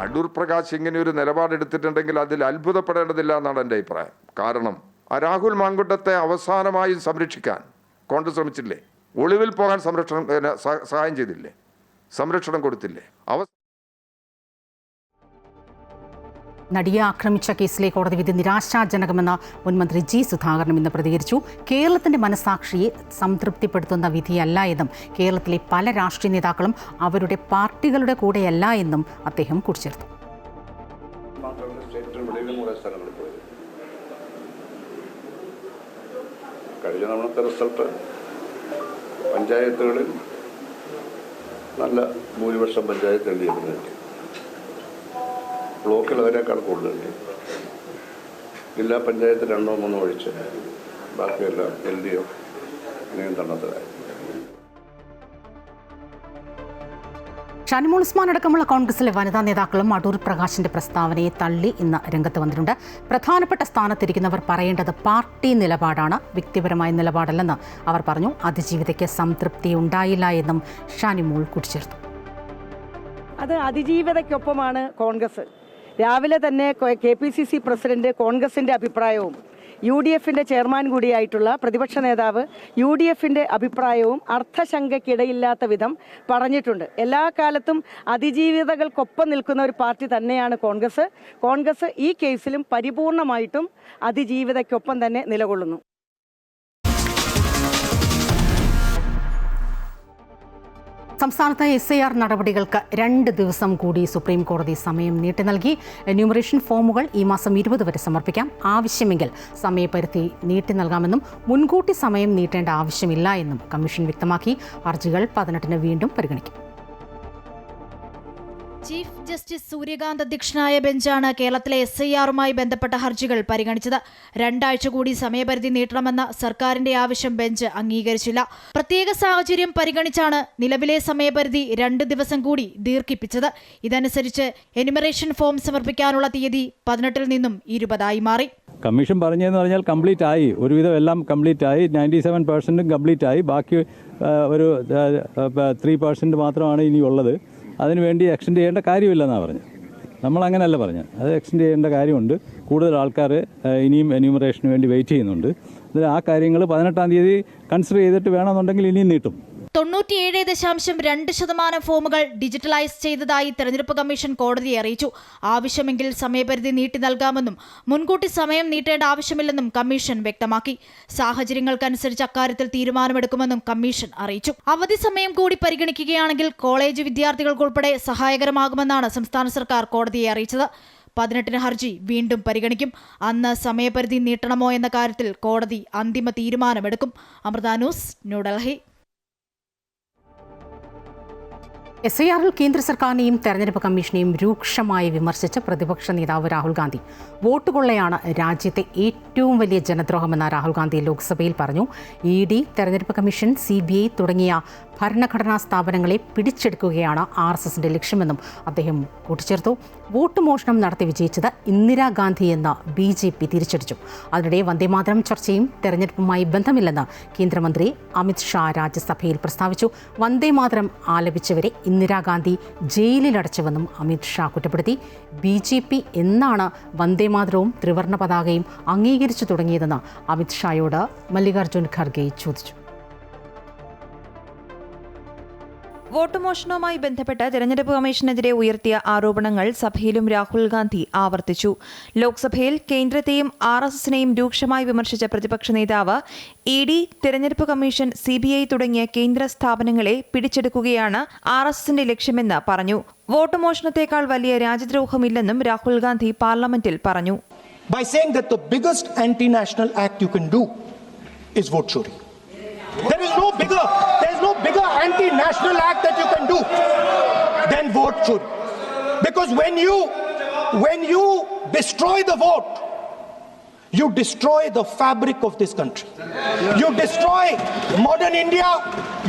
അടൂർ പ്രകാശ് ഇങ്ങനെ ഒരു നിലപാടെടുത്തിട്ടുണ്ടെങ്കിൽ അതിൽ അത്ഭുതപ്പെടേണ്ടതില്ല എന്നാണ് എൻ്റെ അഭിപ്രായം. കാരണം രാഹുൽ മാങ്കൂട്ടത്തെ അവസാനമായി സംരക്ഷിക്കാൻ കോൺഗ്രസ് ശ്രമിച്ചില്ലേ? ഒളിവിൽ പോകാൻ സഹായം ചെയ്തില്ലേ? സംരക്ഷണം കൊടുത്തില്ലേ? നടിയെ ആക്രമിച്ച കേസിലെ കോടതി വിധി നിരാശാജനകമെന്ന് മുൻമന്ത്രി ജി സുധാകരനും ഇന്ന് പ്രതികരിച്ചു. കേരളത്തിന്റെ മനസാക്ഷിയെ സംതൃപ്തിപ്പെടുത്തുന്ന വിധിയല്ല എന്നും കേരളത്തിലെ പല രാഷ്ട്രീയ നേതാക്കളും അവരുടെ പാർട്ടികളുടെ കൂടെയല്ല എന്നും അദ്ദേഹം കൂട്ടിച്ചേർത്തു. കഴിഞ്ഞ തവണത്തെ റിസൾട്ട് പഞ്ചായത്തുകളിൽ നല്ല ഭൂരിപക്ഷം പഞ്ചായത്ത് എഴുതിയിരുന്നുണ്ട്. ബ്ലോക്കിൽ അതിനേക്കാൾ കൂടുതലുണ്ട്. ജില്ലാ പഞ്ചായത്ത് 2-3 ഒഴിച്ച് ബാക്കിയെല്ലാം LDF നിയന്ത്രണത്തിലായി. ഷാനിമോൾ ഉസ്മാൻ അടക്കമുള്ള കോൺഗ്രസിലെ വനിതാ നേതാക്കളും അടൂർ പ്രകാശിന്റെ പ്രസ്താവനയെ തള്ളി ഇന്ന് രംഗത്ത് വന്നിട്ടുണ്ട്. പ്രധാനപ്പെട്ട സ്ഥാനത്തിരിക്കുന്നവർ പറയേണ്ടത് പാർട്ടി നിലപാടാണ്, വ്യക്തിപരമായ നിലപാടല്ലെന്ന് അവർ പറഞ്ഞു. അതിജീവിതയ്ക്ക് സംതൃപ്തി ഉണ്ടായില്ല എന്നും ഷാനിമോൾ കൂട്ടിച്ചേർത്തു. അത് അതിജീവിതയ്ക്കൊപ്പമാണ് കോൺഗ്രസ്. രാവിലെ തന്നെ KPCC പ്രസിഡന്റ് കോൺഗ്രസിന്റെ അഭിപ്രായവും UDFന്റെ ചെയർമാൻ കൂടിയായിട്ടുള്ള പ്രതിപക്ഷ നേതാവ് UDFന്റെ അഭിപ്രായവും അർത്ഥശങ്കയ്ക്കിടയില്ലാത്ത വിധം പറഞ്ഞിട്ടുണ്ട്. എല്ലാ കാലത്തും അതിജീവിതകൾക്കൊപ്പം നിൽക്കുന്ന ഒരു പാർട്ടി തന്നെയാണ് കോൺഗ്രസ്. കോൺഗ്രസ് ഈ കേസിലും പരിപൂർണമായിട്ടും അതിജീവിതയ്ക്കൊപ്പം തന്നെ നിലകൊള്ളുന്നു. സംസ്ഥാനത്ത് SIR നടപടികൾക്ക് 2 ദിവസം കൂടി സുപ്രീം കോടതി സമയം നീട്ടി നൽകി. എന്യൂമറേഷൻ ഫോമുകൾ ഈ മാസം 20 വരെ സമർപ്പിക്കാം. ആവശ്യമെങ്കിൽ സമയപരിധി നീട്ടി നൽകാമെന്നും മുൻകൂട്ടി സമയം നീട്ടേണ്ട ആവശ്യമില്ല എന്നും കമ്മീഷൻ വ്യക്തമാക്കി. ഹർജികൾ 18-ന് വീണ്ടും പരിഗണിക്കും. ചീഫ് ജസ്റ്റിസ് സൂര്യകാന്ത് അധ്യക്ഷനായ ബെഞ്ചാണ് കേരളത്തിലെ SIRുമായി ബന്ധപ്പെട്ട ഹർജികൾ പരിഗണിച്ചത്. 2 ആഴ്ച കൂടി സമയപരിധി നീട്ടണമെന്ന സർക്കാരിന്റെ ആവശ്യം ബെഞ്ച് അംഗീകരിച്ചില്ല. പ്രത്യേക സാഹചര്യം പരിഗണിച്ചാണ് നിലവിലെ സമയപരിധി 2 ദിവസം കൂടി ദീർഘിപ്പിച്ചത്. ഇതനുസരിച്ച് എന്യൂമറേഷൻ ഫോം സമർപ്പിക്കാനുള്ള തീയതി 18-ൽ നിന്നും 20 മാറി. കമ്മീഷൻ പറഞ്ഞതെന്ന് പറഞ്ഞാൽ കംപ്ലീറ്റ് ആയി, ഒരുവിധം എല്ലാം കംപ്ലീറ്റ് ആയി. 97% കംപ്ലീറ്റ് ആയി. ബാക്കി ഒരു 3% മാത്രമാണ് ഇനിയുള്ളത്. അതിനുവേണ്ടി എക്സ്റ്റെൻഡ് ചെയ്യേണ്ട കാര്യമില്ലെന്നാണ് പറഞ്ഞത്. നമ്മളങ്ങനെയല്ല പറഞ്ഞത്. അത് എക്സ്റ്റെൻഡ് ചെയ്യേണ്ട കാര്യമുണ്ട്. കൂടുതൽ ആൾക്കാർ ഇനിയും എന്യൂമറേഷന് വേണ്ടി വെയിറ്റ് ചെയ്യുന്നുണ്ട്. അതിൽ ആ കാര്യങ്ങൾ 18-ാം തീയതി കൺസിഡർ ചെയ്തിട്ട് വേണമെന്നുണ്ടെങ്കിൽ ഇനിയും നീട്ടും. 97.2% ഫോമുകൾ ഡിജിറ്റലൈസ് ചെയ്തതായി തെരഞ്ഞെടുപ്പ് കമ്മീഷൻ കോടതിയെ അറിയിച്ചു. ആവശ്യമെങ്കിൽ സമയപരിധി നീട്ടി നൽകാമെന്നും മുൻകൂട്ടി സമയം നീട്ടേണ്ട ആവശ്യമില്ലെന്നും കമ്മീഷൻ വ്യക്തമാക്കി. സാഹചര്യങ്ങൾക്കനുസരിച്ച് അക്കാര്യത്തിൽ തീരുമാനമെടുക്കുമെന്നും കമ്മീഷൻ അറിയിച്ചു. അവധി സമയം കൂടി പരിഗണിക്കുകയാണെങ്കിൽ കോളേജ് വിദ്യാർത്ഥികൾക്കുൾപ്പെടെ സഹായകരമാകുമെന്നാണ് സംസ്ഥാന സർക്കാർ കോടതിയെ അറിയിച്ചത്. 18-ന് ഹർജി വീണ്ടും പരിഗണിക്കും. അന്ന് സമയപരിധി നീട്ടണമോ എന്ന കാര്യത്തിൽ കോടതി അന്തിമ തീരുമാനമെടുക്കും. അമൃത ന്യൂസ്, ന്യൂഡൽഹി. SIRൽ കേന്ദ്ര സർക്കാരിനെയും തെരഞ്ഞെടുപ്പ് കമ്മീഷനെയും രൂക്ഷമായി വിമർശിച്ച പ്രതിപക്ഷ നേതാവ് രാഹുൽ ഗാന്ധി വോട്ട് കൊള്ളയാണ് രാജ്യത്തെ ഏറ്റവും വലിയ ജനദ്രോഹമെന്ന് രാഹുൽ ഗാന്ധി ലോക്സഭയിൽ പറഞ്ഞു. ED, തെരഞ്ഞെടുപ്പ് കമ്മീഷൻ, CBI തുടങ്ങിയ ഭരണഘടനാ സ്ഥാപനങ്ങളെ പിടിച്ചെടുക്കുകയാണ് RSSന്റെ ലക്ഷ്യമെന്നും അദ്ദേഹം കൂട്ടിച്ചേർത്തു. വോട്ട് മോഷണം നടത്തി വിജയിച്ചത് ഇന്ദിരാഗാന്ധി എന്ന് BJP തിരിച്ചടിച്ചു. അതിനിടെ വന്ദേമാതരം ചർച്ചയും തെരഞ്ഞെടുപ്പുമായി ബന്ധമില്ലെന്ന് കേന്ദ്രമന്ത്രി അമിത് ഷാ രാജ്യസഭയിൽ പ്രസ്താവിച്ചു. വന്ദേമാതരം ആലപിച്ചവരെ ഇന്ദിരാഗാന്ധി ജയിലിലടച്ചുവെന്നും അമിത് ഷാ കുറ്റപ്പെടുത്തി. BJP എന്നാണ് വന്ദേമാതരവും ത്രിവർണ്ണ പതാകയും അംഗീകരിച്ചു തുടങ്ങിയതെന്ന് അമിത് ഷായോട് മല്ലികാർജ്ജുൻ ഖർഗെ ചോദിച്ചു. വോട്ട് മോഷണവുമായി ബന്ധപ്പെട്ട് തെരഞ്ഞെടുപ്പ് കമ്മീഷനെതിരെ ഉയർത്തിയ ആരോപണങ്ങൾ സഭയിലും രാഹുൽ ഗാന്ധി ആവർത്തിച്ചു. ലോക്സഭയിൽ കേന്ദ്രത്തെയും RSSനെയും രൂക്ഷമായി വിമർശിച്ച പ്രതിപക്ഷ നേതാവ് ED, തെരഞ്ഞെടുപ്പ് കമ്മീഷൻ, CBI തുടങ്ങിയ കേന്ദ്ര സ്ഥാപനങ്ങളെ പിടിച്ചെടുക്കുകയാണ് RSSന്റെ ലക്ഷ്യമെന്ന് പറഞ്ഞു. വോട്ട് മോഷണത്തെക്കാൾ വലിയ രാജ്യദ്രോഹമില്ലെന്നും രാഹുൽ ഗാന്ധി പാർലമെന്റിൽ പറഞ്ഞു. By saying that the biggest anti-national act you can do is vote chori. There is no bigger anti-national act that you can do than vote chori. Because when you destroy the vote, you destroy the fabric of this country. You destroy modern India.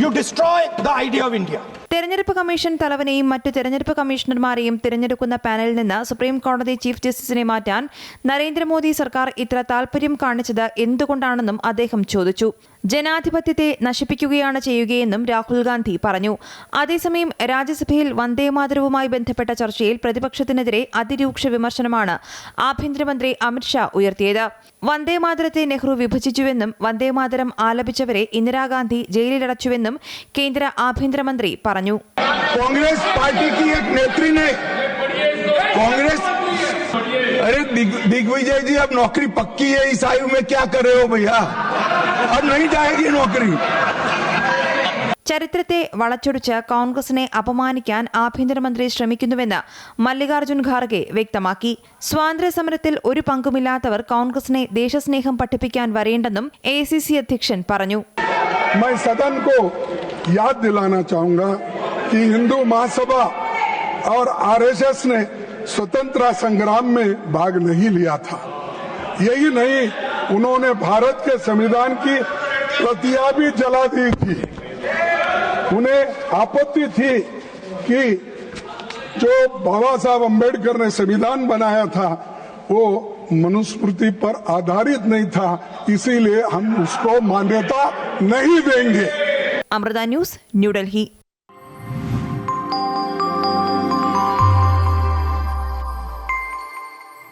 You destroy the idea of India. തെരഞ്ഞെടുപ്പ് commission തലവനെയും മറ്റ് തെരഞ്ഞെടുപ്പ് കമ്മീഷണർമാരെയും തിരഞ്ഞെടുക്കുന്ന പാനലിൽ നിന്ന് supreme കോടതി chief ജസ്റ്റിസിനെ മാറ്റാൻ നരേന്ദ്രമോദി സർക്കാർ ഇത്ര താൽപര്യം കാണിച്ചത് എന്തുകൊണ്ടാണെന്നും അദ്ദേഹം ചോദിച്ചു. ജനാധിപത്യത്തെ നശിപ്പിക്കുകയാണ് ചെയ്യുകയെന്നും രാഹുൽ ഗാന്ധി പറഞ്ഞു. അതേസമയം രാജ്യസഭയിൽ വന്ദേമാതരവുമായി ബന്ധപ്പെട്ട ചർച്ചയിൽ പ്രതിപക്ഷത്തിനെതിരെ അതിരൂക്ഷ വിമർശനമാണ് ആഭ്യന്തരമന്ത്രി അമിത് ഷാ ഉയർത്തിയത്. വന്ദേമാതരത്തെ നെഹ്റു വിഭജിച്ചുവെന്നും വന്ദേമാതരം ആലപിച്ചവരെ ഇന്ദിരാഗാന്ധി ജയിലിലടച്ചുവെന്നും കേന്ദ്ര ആഭ്യന്തരമന്ത്രി പറഞ്ഞു. कांग्रेस पार्टी की एक नेत्री ने कांग्रेस अरे दिग्विजय जी, अब नौकरी पक्की है, इस आयु में क्या कर रहे हो भैया? अब नहीं जाएगी नौकरी। ചരിത്രത്തെ വളച്ചൊടിച്ച് കോൺഗ്രസിനെ അപമാനിക്കാൻ ആഭ്യന്തരമന്ത്രി ശ്രമിക്കുന്നുവെന്ന് മല്ലികാർജ്ജുൻ ഖാർഗെ വ്യക്തമാക്കി. സ്വാതന്ത്ര്യ സമരത്തിൽ ഒരു പങ്കുമില്ലാത്തവർ കോൺഗ്രസിനെ ദേശസ്നേഹം പഠിപ്പിക്കാൻ വരേണ്ടെന്നും ACC അധ്യക്ഷൻ പറഞ്ഞു. मैं सदन को याद दिलाना चाहूंगा कि हिंदू महासभा और RSS ने स्वतंत्रता संग्राम में भाग नहीं लिया था. यही नहीं, उन्होंने भारत के संविधान की प्रतियां भी जला दी थी. उन्हें आपत्ति थी कि जो बाबा साहब अम्बेडकर ने संविधान बनाया था वो मनुस्मृति पर आधारित नहीं था, इसीलिए हम उसको मान्यता नहीं देंगे. Amrita news, New Delhi.